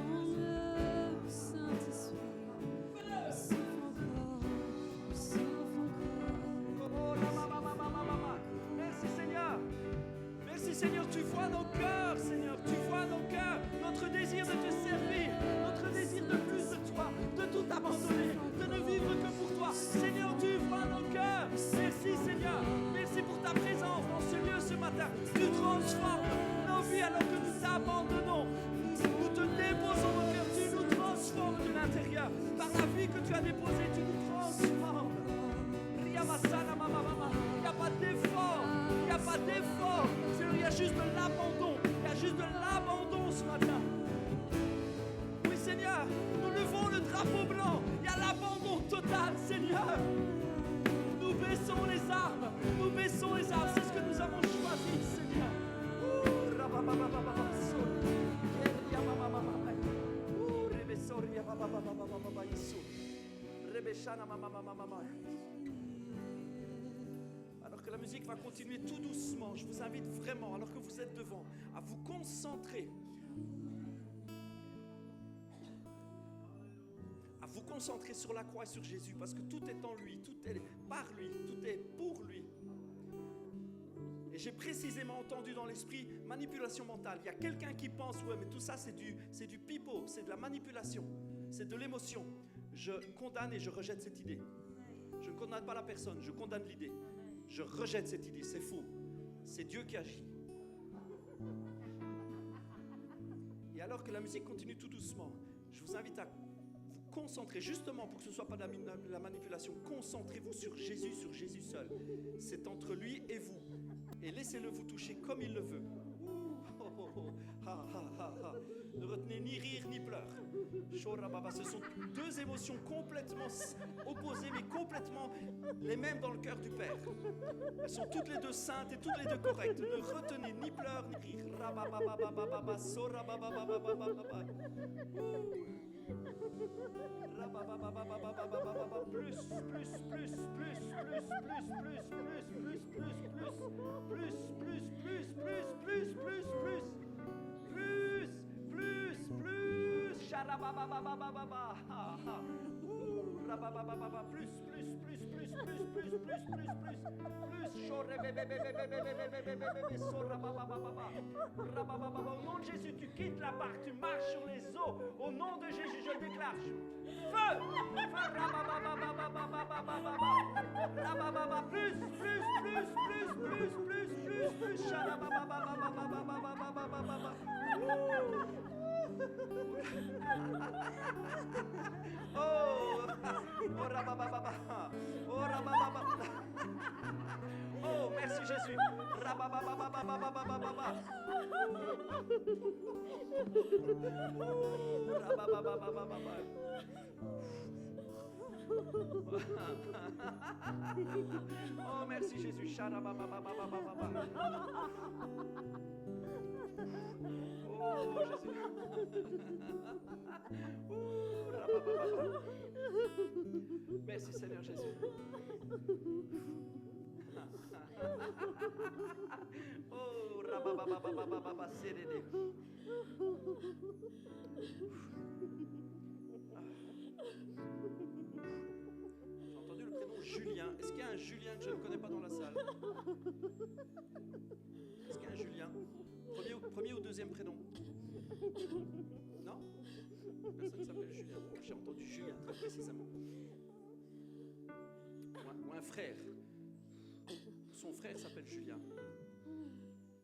Merci Seigneur. Merci Seigneur, tu vois nos cœurs, Seigneur. Tu vois nos cœurs, notre désir de te servir, notre désir de plus de toi, de tout abandonner, de ne vivre que pour toi. Seigneur, tu vois nos cœurs. Merci Seigneur. Merci pour ta présence dans ce lieu ce matin. Tu transformes nos vies alors que nous t'abandonnons. Nous te déposons nos cœurs. Tu nous transformes de l'intérieur. Par la vie que tu as déposée, tu nous transformes. Il n'y a pas d'effort. Il n'y a pas d'effort. Seigneur, il y a juste de l'abandon. Il y a juste de l'abandon ce matin. Oui Seigneur, nous levons le drapeau blanc. Il y a l'abandon total, Seigneur. Nous baissons les armes. Nous baissons les armes. C'est ce que nous avons choisi, Seigneur. Alors que la musique va continuer tout doucement, je vous invite vraiment, alors que vous êtes devant, à vous concentrer. À vous concentrer sur la croix et sur Jésus, parce que tout est en lui, tout est par lui, tout est pour lui. Et j'ai précisément entendu dans l'esprit manipulation mentale. Il y a quelqu'un qui pense, ouais, mais tout ça c'est du pipeau, c'est de la manipulation, c'est de l'émotion. Je condamne et je rejette cette idée. Je ne condamne pas la personne, je condamne l'idée. Je rejette cette idée, c'est faux. C'est Dieu qui agit. Et alors que la musique continue tout doucement, je vous invite à vous concentrer, justement pour que ce ne soit pas de la manipulation. Concentrez-vous sur Jésus seul. C'est entre lui et vous. Et laissez-le vous toucher comme il le veut. Ne retenez ni rire ni pleurs. Ce sont deux émotions complètement opposées, mais complètement les mêmes dans le cœur du Père. Elles sont toutes les deux saintes et toutes les deux correctes. Ne retenez ni pleurs ni rire. Au nom de Jésus, tu quittes la barque, tu marches sur les eaux. Au nom de Jésus, je déclare feu. Oh, merci Jésus. Oh, merci Jésus. Oh, Jésus. Merci Seigneur Jésus. Oh, rababababababa, cédédé. J'ai entendu le prénom Julien. Est-ce qu'il y a un Julien que je ne connais pas dans la salle? Est-ce qu'il y a un Julien? Premier ou deuxième prénom? Non? Personne s'appelle Julien. J'ai entendu Julien très précisément. Ou un frère. son frère s'appelle Julien.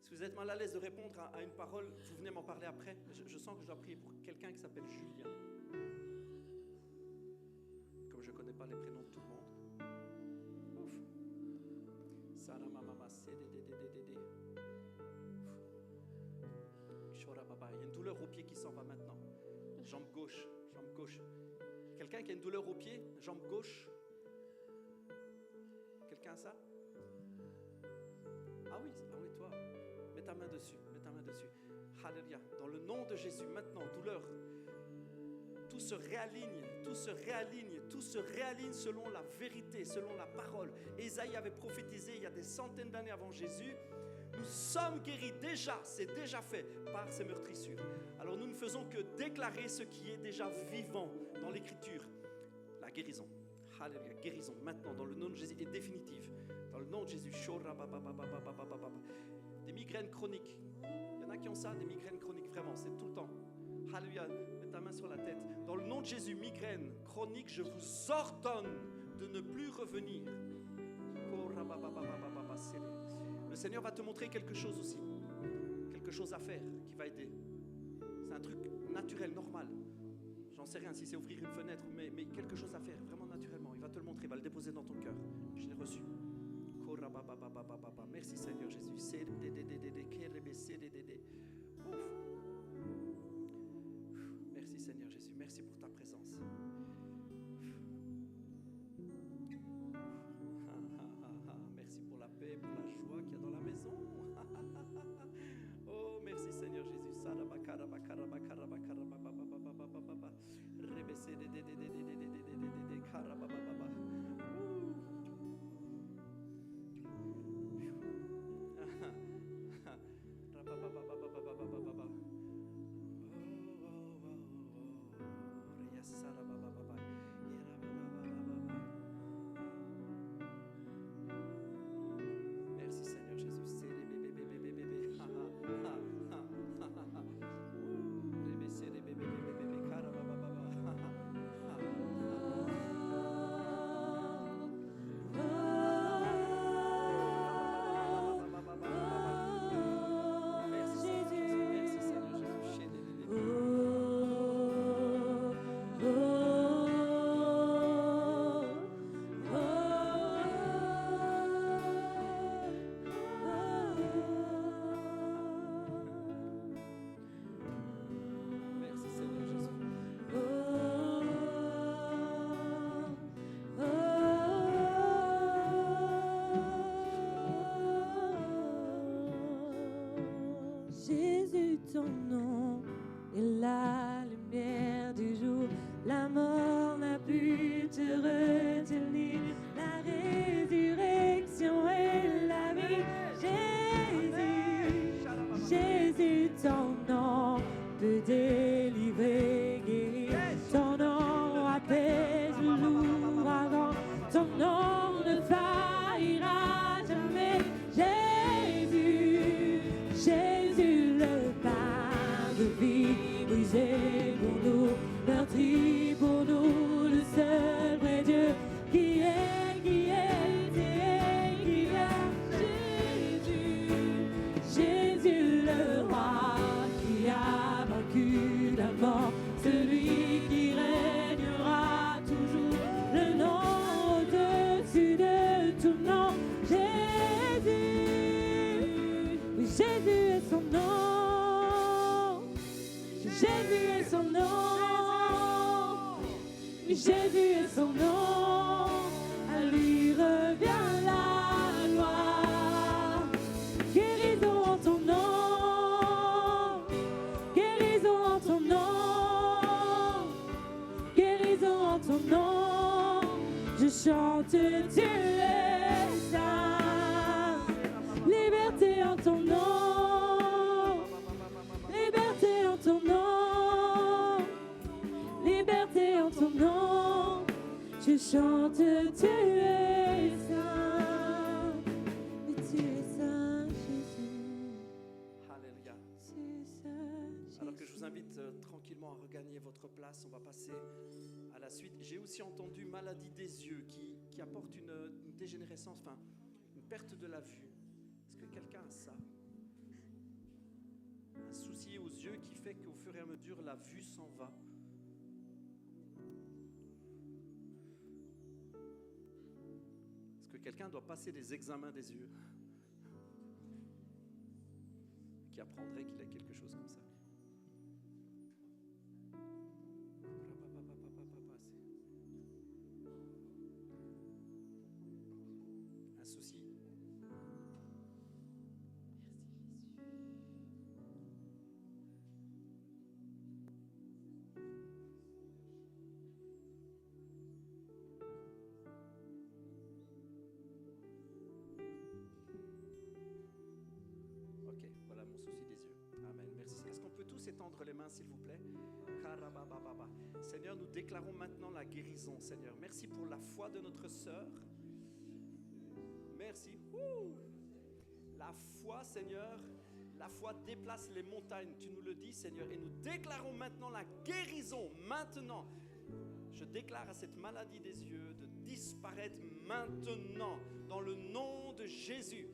Si vous êtes mal à l'aise de répondre à une parole, vous venez m'en parler après. Je sens que je dois prier pour quelqu'un qui s'appelle Julien. Comme je ne connais pas les prénoms de tout le monde. Ouf. Saramamama, cédédédédédé. Chorababa. Il y a une douleur au pied qui s'en va maintenant. Jambe gauche, jambe gauche. Quelqu'un qui a une douleur au pied, jambe gauche. Quelqu'un a ça? Ah oui, toi. Mets ta main dessus, mets ta main dessus. Alléluia. Dans le nom de Jésus, maintenant, douleur. Tout se réaligne, tout se réaligne, tout se réaligne selon la vérité, selon la parole. Ésaïe avait prophétisé il y a des centaines d'années avant Jésus. Nous sommes guéris déjà, c'est déjà fait par ces meurtrissures. Alors nous ne faisons que déclarer ce qui est déjà vivant dans l'Écriture. La guérison. Alléluia, guérison maintenant dans le nom de Jésus est définitive. Dans le nom de Jésus. Des migraines chroniques. Il y en a qui ont ça, des migraines chroniques, vraiment, c'est tout le temps. Alléluia, mets ta main sur la tête. Dans le nom de Jésus, migraine chronique, je vous ordonne de ne plus revenir. Le Seigneur va te montrer quelque chose aussi. Quelque chose à faire qui va aider. C'est un truc naturel, normal. J'en sais rien si c'est ouvrir une fenêtre, mais quelque chose à faire, vraiment naturellement. Il va te le montrer, il va le déposer dans ton cœur. Je l'ai reçu. Merci Seigneur Jésus. Merci Seigneur Jésus. Merci pour ta présence. Merci pour la paix, pour la joie qu'il y a dans la maison. Oh, merci Seigneur Jésus. Merci Seigneur Jésus. Jésus, ton nom est la lumière du jour. La mort n'a pu te retenir. La résurrection et la vie. Jésus, Jésus, ton nom peut délivrer, guérir. Ton nom apaise l'ouragan. Ton nom ne faillira jamais. Jésus, Jésus, le pain de vie brisé pour nous, meurtri pour nous, le seul vrai Dieu qui est, qui vient. Jésus, Jésus, le roi qui a vaincu la mort, celui qui régnera toujours, le nom au-dessus de tout nom. Jésus, oui, Jésus est son nom. Jésus est son nom. Oui, Jésus est son nom. À lui revient la gloire. Guérison en ton nom. Guérison en ton nom. Guérison en ton nom. Je chante, tu es saint. Liberté en ton nom. Liberté en ton nom. Liberté en ton nom. Je chante, tu es saint. Et tu es saint, Jésus. Alléluia. Tu es saint, Jésus. Alors que je vous invite tranquillement à regagner votre place, on va passer à la suite. J'ai aussi entendu maladie des yeux qui apporte une dégénérescence, enfin une perte de la vue. Est-ce que quelqu'un a ça? Un souci aux yeux qui fait qu'au fur et à mesure, la vue s'en va. Est-ce que quelqu'un doit passer des examens des yeux? Qui apprendrait qu'il a quelque chose comme ça? Un souci? Ok, voilà mon souci des yeux. Amen. Merci. Est-ce qu'on peut tous étendre les mains, s'il vous plaît? Karabababa. Seigneur, nous déclarons maintenant la guérison, Seigneur. Merci pour la foi de notre sœur. Merci. La foi, Seigneur, la foi déplace les montagnes. Tu nous le dis, Seigneur. Et nous déclarons maintenant la guérison. Maintenant, je déclare à cette maladie des yeux de disparaître maintenant. Dans le nom de Jésus.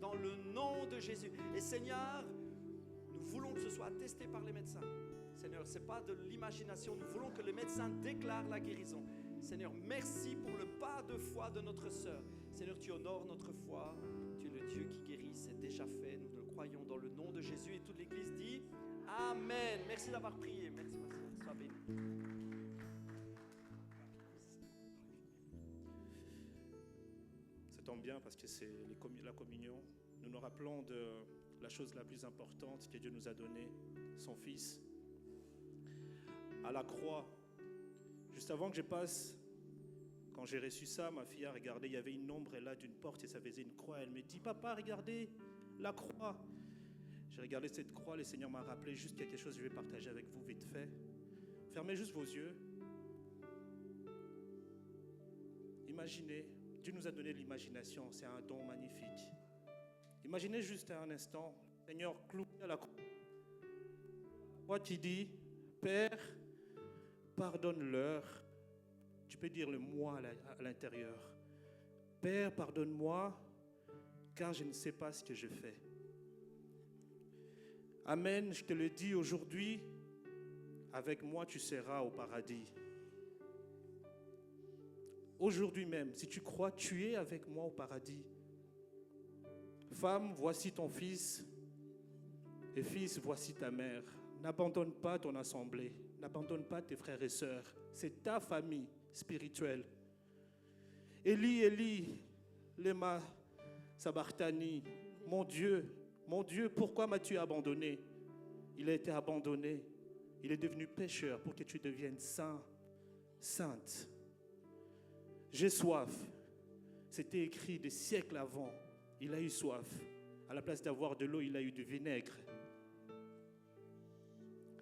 Dans le nom de Jésus. Et Seigneur, nous voulons que ce soit attesté par les médecins. Seigneur, ce n'est pas de l'imagination. Nous voulons que les médecins déclarent la guérison. Seigneur, merci pour le pas de foi de notre sœur. Seigneur, tu honores notre foi. Tu es le Dieu qui guérit. C'est déjà fait. Nous le croyons dans le nom de Jésus. Et toute l'Église dit Amen. Merci d'avoir prié. Merci, ma sœur. Sois bénie. Ça tombe bien parce que c'est la communion. Nous nous rappelons de la chose la plus importante que Dieu nous a donnée, son Fils. À la croix, juste avant que je passe, quand j'ai reçu ça, ma fille a regardé, il y avait une ombre là d'une porte et ça faisait une croix. Elle me dit, papa, regardez la croix. J'ai regardé cette croix, le Seigneur m'a rappelé juste quelque chose que je vais partager avec vous vite fait. Fermez juste vos yeux. Imaginez, Dieu nous a donné l'imagination, c'est un don magnifique. Imaginez juste un instant, Seigneur cloué à la croix. Toi tu dis, Père, pardonne-leur. Tu peux dire le moi à l'intérieur. Père, pardonne-moi, car je ne sais pas ce que je fais. Amen, je te le dis aujourd'hui, avec moi tu seras au paradis. Aujourd'hui même, si tu crois, tu es avec moi au paradis. Femme, voici ton fils, et fils, voici ta mère. N'abandonne pas ton assemblée, n'abandonne pas tes frères et sœurs. C'est ta famille spirituelle. Élie, Élie, lema sabachthani, mon Dieu, pourquoi m'as-tu abandonné? Il a été abandonné. Il est devenu pécheur pour que tu deviennes saint, sainte. J'ai soif. C'était écrit des siècles avant. Il a eu soif. À la place d'avoir de l'eau, il a eu du vinaigre.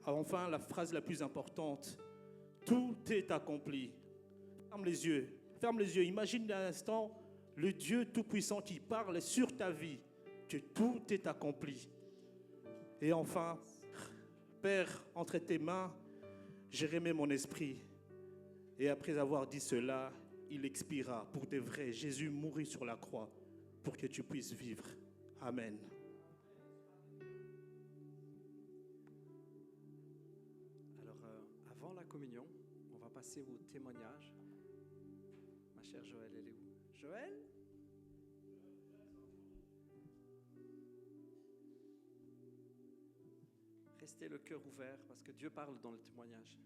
Enfin, la phrase la plus importante. Tout est accompli. Ferme les yeux. Ferme les yeux. Imagine un instant le Dieu Tout-Puissant qui parle sur ta vie. Que tout est accompli. Et enfin, Père, entre tes mains, j'ai remis mon esprit. Et après avoir dit cela, il expira pour de vrai. Jésus mourit sur la croix pour que tu puisses vivre. Amen. Alors, avant la communion, on va passer au témoignage. Ma chère Joël, elle est où? Joël? Restez le cœur ouvert parce que Dieu parle dans le témoignage.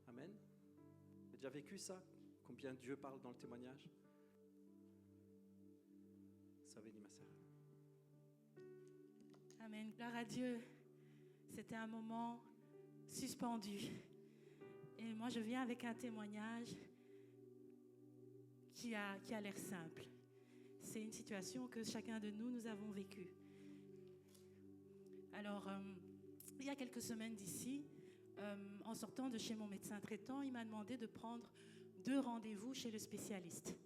Amen. Vous avez déjà vécu ça? Combien Dieu parle dans le témoignage? Sois bénie, ma sœur. Amen. Gloire à Dieu. C'était un moment suspendu. Et moi, je viens avec un témoignage qui a l'air simple. C'est une situation que chacun de nous avons vécue. Alors, il y a quelques semaines d'ici, en sortant de chez mon médecin traitant, il m'a demandé de prendre 2 rendez-vous chez le spécialiste.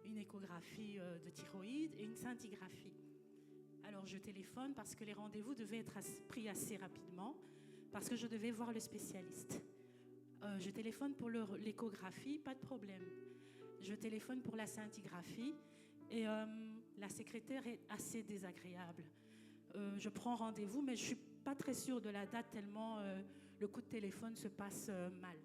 Une échographie de thyroïde et une scintigraphie. Alors je téléphone parce que les rendez-vous devaient être pris assez rapidement, parce que je devais voir le spécialiste. Je téléphone pour l'échographie, pas de problème. Je téléphone pour la scintigraphie et la secrétaire est assez désagréable. Je prends rendez-vous, mais je ne suis pas très sûre de la date tellement le coup de téléphone se passe mal.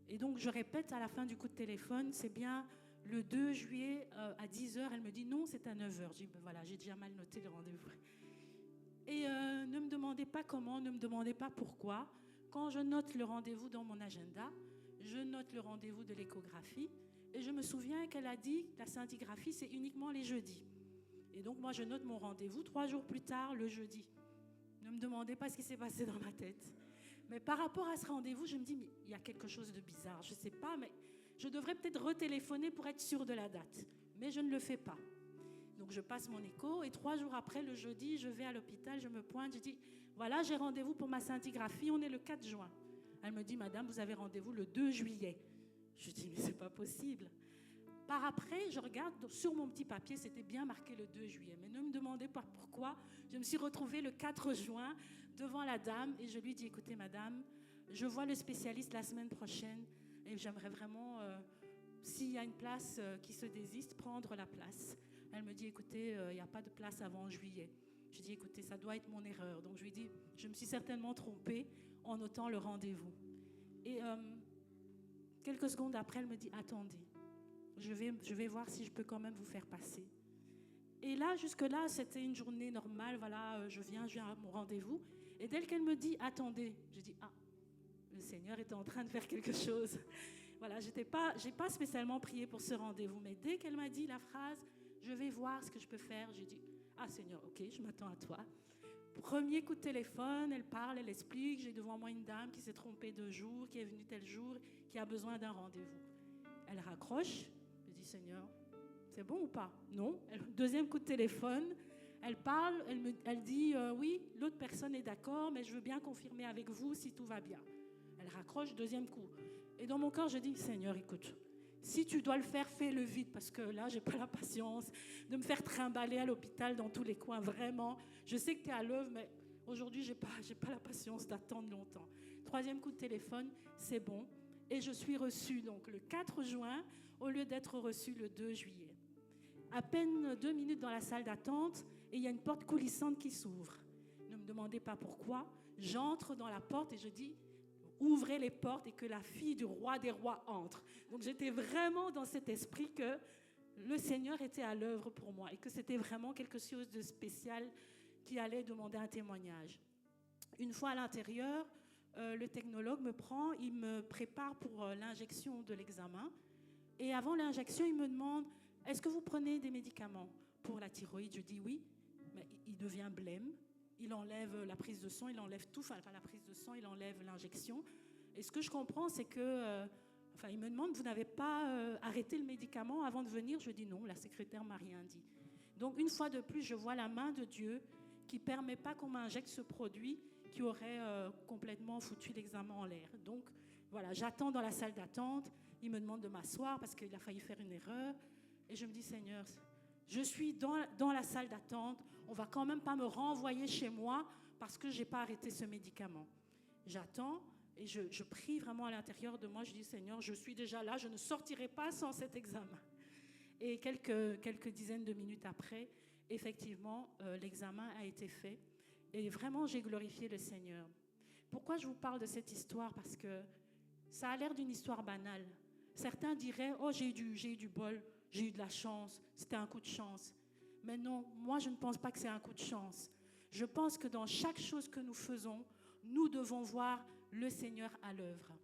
Et donc, je répète à la fin du coup de téléphone, c'est bien le 2 juillet à 10h. Elle me dit non, c'est à 9h. Je dis, ben voilà, j'ai déjà mal noté le rendez-vous. Et ne me demandez pas comment, ne me demandez pas pourquoi. Quand je note le rendez-vous dans mon agenda, je note le rendez-vous de l'échographie. Et je me souviens qu'elle a dit la scintigraphie, c'est uniquement les jeudis. Et donc, moi, je note mon rendez-vous 3 jours plus tard, le jeudi. Ne me demandez pas ce qui s'est passé dans ma tête. Mais par rapport à ce rendez-vous, je me dis, mais il y a quelque chose de bizarre. Je ne sais pas, mais je devrais peut-être retéléphoner pour être sûre de la date. Mais je ne le fais pas. Donc, je passe mon écho et 3 jours après, le jeudi, je vais à l'hôpital, je me pointe, je dis, voilà, j'ai rendez-vous pour ma scintigraphie, on est le 4 juin. Elle me dit, madame, vous avez rendez-vous le 2 juillet. Je dis, mais c'est pas possible. Par après, je regarde sur mon petit papier, c'était bien marqué le 2 juillet. Mais ne me demandez pas pourquoi. Je me suis retrouvée le 4 juin devant la dame et je lui dis, écoutez, madame, je vois le spécialiste la semaine prochaine et j'aimerais vraiment, s'il y a une place qui se désiste, prendre la place. Elle me dit, écoutez, il n'y a pas de place avant juillet. Je dis, écoutez, ça doit être mon erreur. Donc, je lui dis, je me suis certainement trompée en notant le rendez-vous. Et quelques secondes après, elle me dit, attendez, je vais voir si je peux quand même vous faire passer. Et là, jusque-là, c'était une journée normale. Voilà, je viens à mon rendez-vous. Et dès qu'elle me dit, attendez, je dis, ah, le Seigneur était en train de faire quelque chose. Voilà, j'ai pas spécialement prié pour ce rendez-vous. Mais dès qu'elle m'a dit la phrase, je vais voir ce que je peux faire, j'ai dit, ah Seigneur, ok, je m'attends à toi. Premier coup de téléphone, elle parle, elle explique, j'ai devant moi une dame qui s'est trompée de jour, qui est venue tel jour, qui a besoin d'un rendez-vous. Elle raccroche, je dis, Seigneur, c'est bon ou pas? Non. Deuxième coup de téléphone, elle parle, elle dit, oui, l'autre personne est d'accord, mais je veux bien confirmer avec vous si tout va bien. Elle raccroche, deuxième coup. Et dans mon cœur, je dis, Seigneur, écoute, si tu dois le faire, fais-le vite, parce que là, je n'ai pas la patience de me faire trimballer à l'hôpital dans tous les coins, vraiment. Je sais que tu es à l'œuvre, mais aujourd'hui, je n'ai pas la patience d'attendre longtemps. Troisième coup de téléphone, c'est bon. Et je suis reçue donc le 4 juin, au lieu d'être reçue le 2 juillet. À peine 2 minutes dans la salle d'attente, et il y a une porte coulissante qui s'ouvre. Ne me demandez pas pourquoi. J'entre dans la porte et je dis, ouvrez les portes et que la fille du roi des rois entre. Donc j'étais vraiment dans cet esprit que le Seigneur était à l'œuvre pour moi et que c'était vraiment quelque chose de spécial qui allait demander un témoignage. Une fois à l'intérieur, le technologue me prend, il me prépare pour l'injection de l'examen. Et avant l'injection, il me demande, est-ce que vous prenez des médicaments pour la thyroïde? Je dis oui, mais il devient blême. Il enlève la prise de sang, il enlève tout, enfin pas la prise de sang, il enlève l'injection. Et ce que je comprends, c'est que, il me demande, vous n'avez pas arrêté le médicament avant de venir? Je dis non, la secrétaire m'a rien dit. Donc une fois de plus, je vois la main de Dieu qui ne permet pas qu'on m'injecte ce produit qui aurait complètement foutu l'examen en l'air. Donc voilà, j'attends dans la salle d'attente, il me demande de m'asseoir parce qu'il a failli faire une erreur. Et je me dis, Seigneur, je suis dans la salle d'attente, on ne va quand même pas me renvoyer chez moi parce que je n'ai pas arrêté ce médicament. J'attends et je prie vraiment à l'intérieur de moi, je dis, Seigneur, je suis déjà là, je ne sortirai pas sans cet examen. Et quelques dizaines de minutes après, effectivement, l'examen a été fait. Et vraiment, j'ai glorifié le Seigneur. Pourquoi je vous parle de cette histoire? Parce que ça a l'air d'une histoire banale. Certains diraient, oh, j'ai eu du bol, j'ai eu de la chance, c'était un coup de chance. Mais non, moi, je ne pense pas que c'est un coup de chance. Je pense que dans chaque chose que nous faisons, nous devons voir le Seigneur à l'œuvre.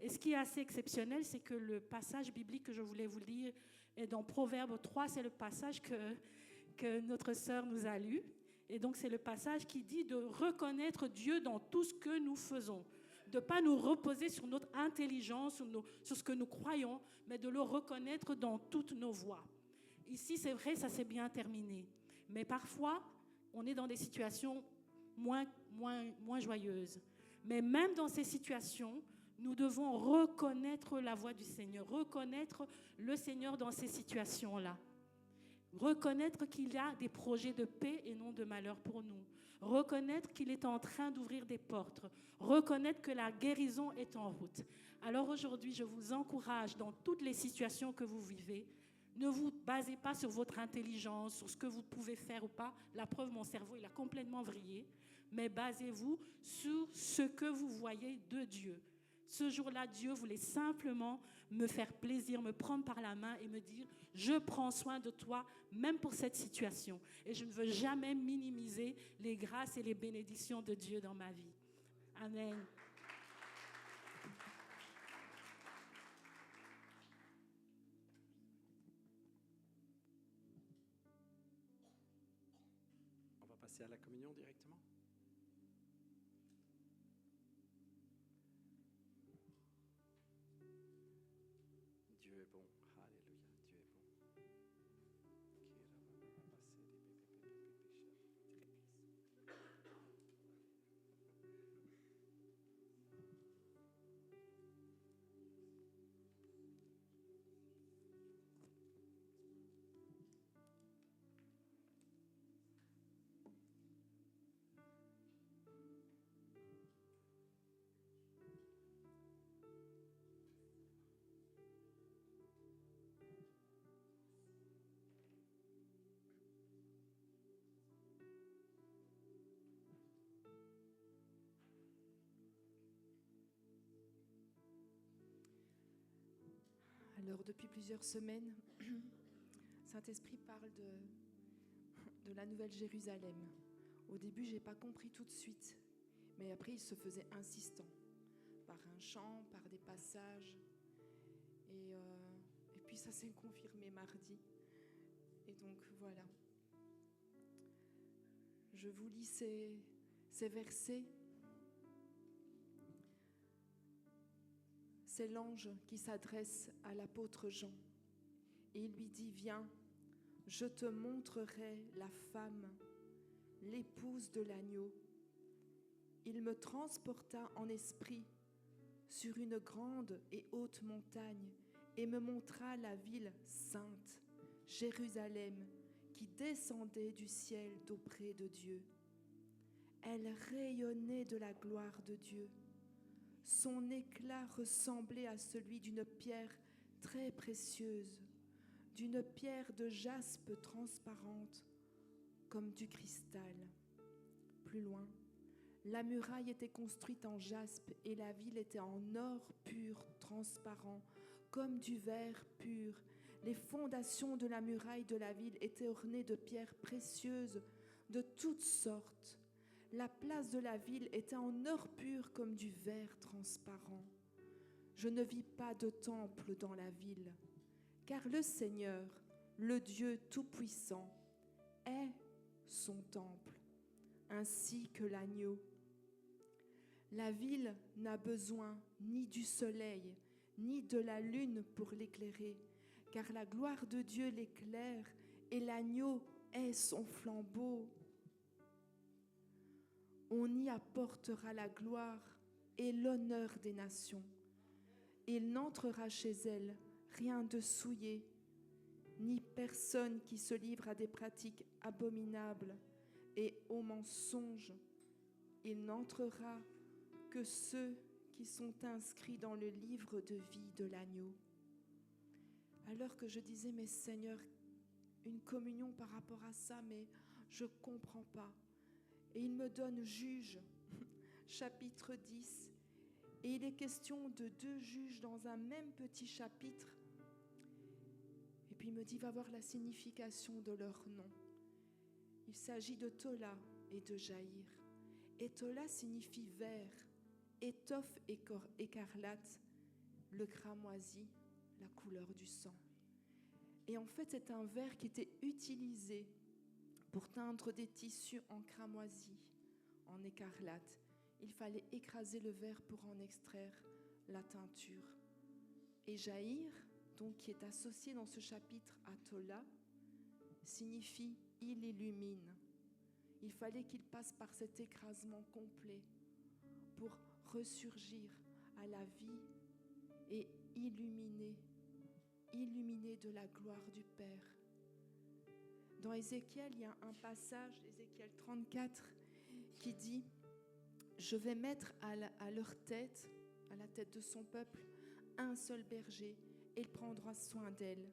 Et ce qui est assez exceptionnel, c'est que le passage biblique que je voulais vous lire est dans Proverbe 3, c'est le passage que notre sœur nous a lu. Et donc, c'est le passage qui dit de reconnaître Dieu dans tout ce que nous faisons. De ne pas nous reposer sur notre intelligence, sur ce que nous croyons, mais de le reconnaître dans toutes nos voies. Ici, c'est vrai, ça s'est bien terminé. Mais parfois, on est dans des situations moins joyeuses. Mais même dans ces situations, nous devons reconnaître la voix du Seigneur, reconnaître le Seigneur dans ces situations-là. Reconnaître qu'il y a des projets de paix et non de malheur pour nous. Reconnaître qu'il est en train d'ouvrir des portes. Reconnaître que la guérison est en route. Alors aujourd'hui, je vous encourage dans toutes les situations que vous vivez, Ne vous basez pas sur votre intelligence, sur ce que vous pouvez faire ou pas. La preuve, mon cerveau, il a complètement vrillé. Mais basez-vous sur ce que vous voyez de Dieu. Ce jour-là, Dieu voulait simplement me faire plaisir, me prendre par la main et me dire « Je prends soin de toi, même pour cette situation. » Et je ne veux jamais minimiser les grâces et les bénédictions de Dieu dans ma vie. Amen. On va passer à la communion directement. Dieu est bon. Alléluia. Dieu est bon. Alors, depuis plusieurs semaines, Saint-Esprit parle de la Nouvelle Jérusalem. Au début, je n'ai pas compris tout de suite, mais après, il se faisait insistant, par un chant, par des passages. Et puis, ça s'est confirmé mardi. Et donc, voilà. Je vous lis ces versets. C'est l'ange qui s'adresse à l'apôtre Jean et il lui dit « Viens, je te montrerai la femme, l'épouse de l'agneau. » Il me transporta en esprit sur une grande et haute montagne et me montra la ville sainte, Jérusalem, qui descendait du ciel d'auprès de Dieu. Elle rayonnait de la gloire de Dieu. Son éclat ressemblait à celui d'une pierre très précieuse, d'une pierre de jaspe transparente, comme du cristal. Plus loin, la muraille était construite en jaspe et la ville était en or pur, transparent, comme du verre pur. Les fondations de la muraille de la ville étaient ornées de pierres précieuses de toutes sortes. La place de la ville était en or pur comme du verre transparent. Je ne vis pas de temple dans la ville, car le Seigneur, le Dieu Tout-Puissant, est son temple, ainsi que l'agneau. La ville n'a besoin ni du soleil, ni de la lune pour l'éclairer, car la gloire de Dieu l'éclaire et l'agneau est son flambeau. On y apportera la gloire et l'honneur des nations. Il n'entrera chez elle rien de souillé, ni personne qui se livre à des pratiques abominables et aux mensonges. Il n'entrera que ceux qui sont inscrits dans le livre de vie de l'agneau. Alors que je disais, mais Seigneur, une communion par rapport à ça, mais je ne comprends pas. Et il me donne Juge, chapitre 10. Et il est question de 2 juges dans un même petit chapitre. Et puis il me dit, va voir la signification de leur nom. Il s'agit de Tola et de Jaïr. Et Tola signifie vert, étoffe écarlate, le cramoisi, la couleur du sang. Et en fait, c'est un vert qui était utilisé pour teindre des tissus en cramoisi, en écarlate. Il fallait écraser le verre pour en extraire la teinture. Et Jaïr, donc qui est associé dans ce chapitre à Tola, signifie « il illumine ». Il fallait qu'il passe par cet écrasement complet pour ressurgir à la vie et illuminer de la gloire du Père. Dans Ézéchiel, il y a un passage, Ézéchiel 34, qui dit « Je vais mettre à leur tête, à la tête de son peuple, un seul berger, et il prendra soin d'elle.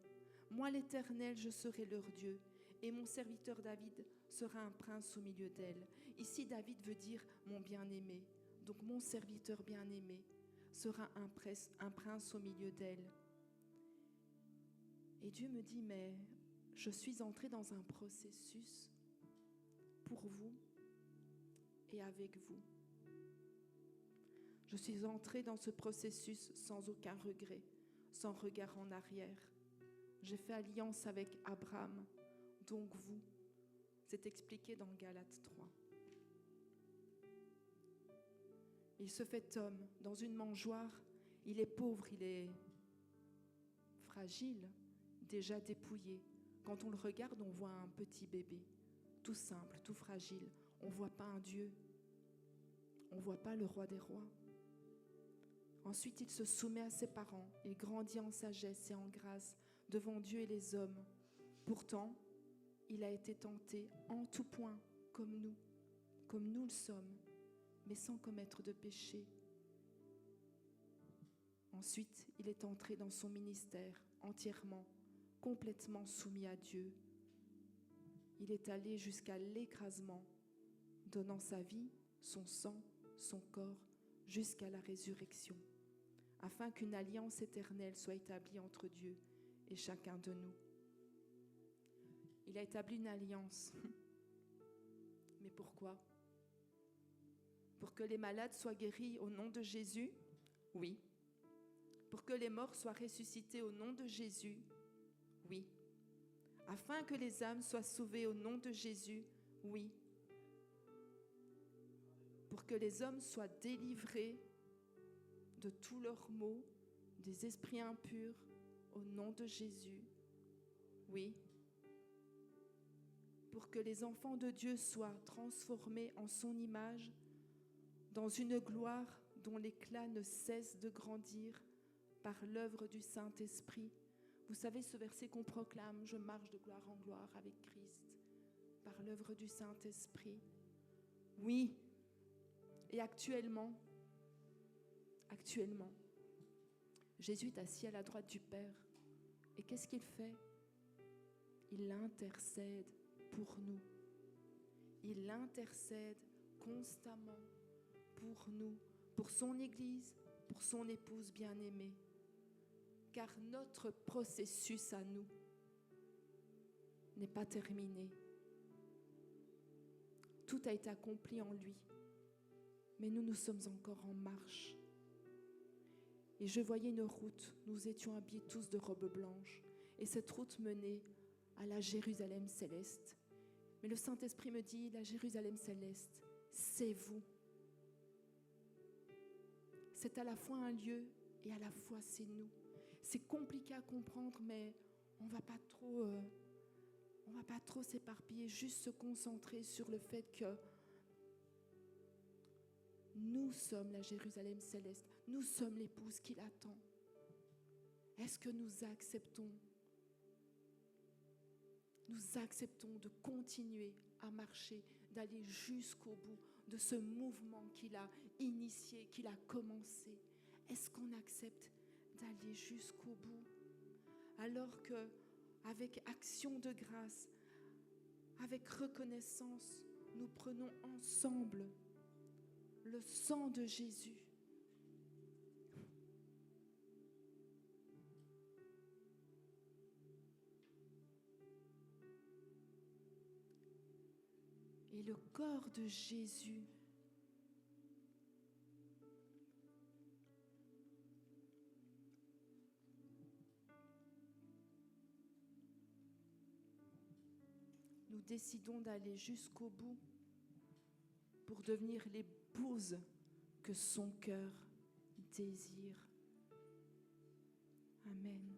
Moi, l'Éternel, je serai leur Dieu, et mon serviteur David sera un prince au milieu d'elle. Ici, David veut dire mon bien-aimé. Donc, mon serviteur bien-aimé sera un prince au milieu d'elle. Et Dieu me dit, mais je suis entrée dans un processus pour vous et avec vous. Je suis entrée dans ce processus sans aucun regret, sans regard en arrière. J'ai fait alliance avec Abraham, donc vous. C'est expliqué dans Galates 3. Il se fait homme dans une mangeoire. Il est pauvre, il est fragile, déjà dépouillé. Quand on le regarde, on voit un petit bébé, tout simple, tout fragile. On ne voit pas un Dieu. On ne voit pas le roi des rois. Ensuite, il se soumet à ses parents. Il grandit en sagesse et en grâce devant Dieu et les hommes. Pourtant, il a été tenté en tout point, comme nous le sommes, mais sans commettre de péché. Ensuite, il est entré dans son ministère entièrement, complètement soumis à Dieu. Il est allé jusqu'à l'écrasement, donnant sa vie, son sang, son corps, jusqu'à la résurrection, afin qu'une alliance éternelle soit établie entre Dieu et chacun de nous. Il a établi une alliance. Mais pourquoi? Pour que les malades soient guéris au nom de Jésus? Oui. Pour que les morts soient ressuscités au nom de Jésus? Oui. Afin que les âmes soient sauvées au nom de Jésus? Oui. Pour que les hommes soient délivrés de tous leurs maux, des esprits impurs, au nom de Jésus? Oui. Pour que les enfants de Dieu soient transformés en son image, dans une gloire dont l'éclat ne cesse de grandir par l'œuvre du Saint-Esprit. Vous savez ce verset qu'on proclame, je marche de gloire en gloire avec Christ, par l'œuvre du Saint-Esprit. Oui. Et actuellement, Jésus est assis à la droite du Père. Et qu'est-ce qu'il fait? Il intercède pour nous. Il intercède constamment pour nous, pour son Église, pour son épouse bien-aimée. Car notre processus à nous n'est pas terminé. Tout a été accompli en lui. Mais nous sommes encore en marche. Et je voyais une route. Nous étions habillés tous de robes blanches. Et cette route menait à la Jérusalem céleste. Mais le Saint-Esprit me dit, la Jérusalem céleste, c'est vous. C'est à la fois un lieu et à la fois c'est nous. C'est compliqué à comprendre, mais on va pas trop s'éparpiller, juste se concentrer sur le fait que nous sommes la Jérusalem céleste. Nous sommes l'épouse qui l'attend. Est-ce que nous acceptons de continuer à marcher, d'aller jusqu'au bout de ce mouvement qu'il a initié, qu'il a commencé? Est-ce qu'on accepte d'aller jusqu'au bout? Alors que, avec action de grâce, avec reconnaissance, nous prenons ensemble le sang de Jésus. Et le corps de Jésus. Nous décidons d'aller jusqu'au bout pour devenir l'épouse que son cœur désire. Amen.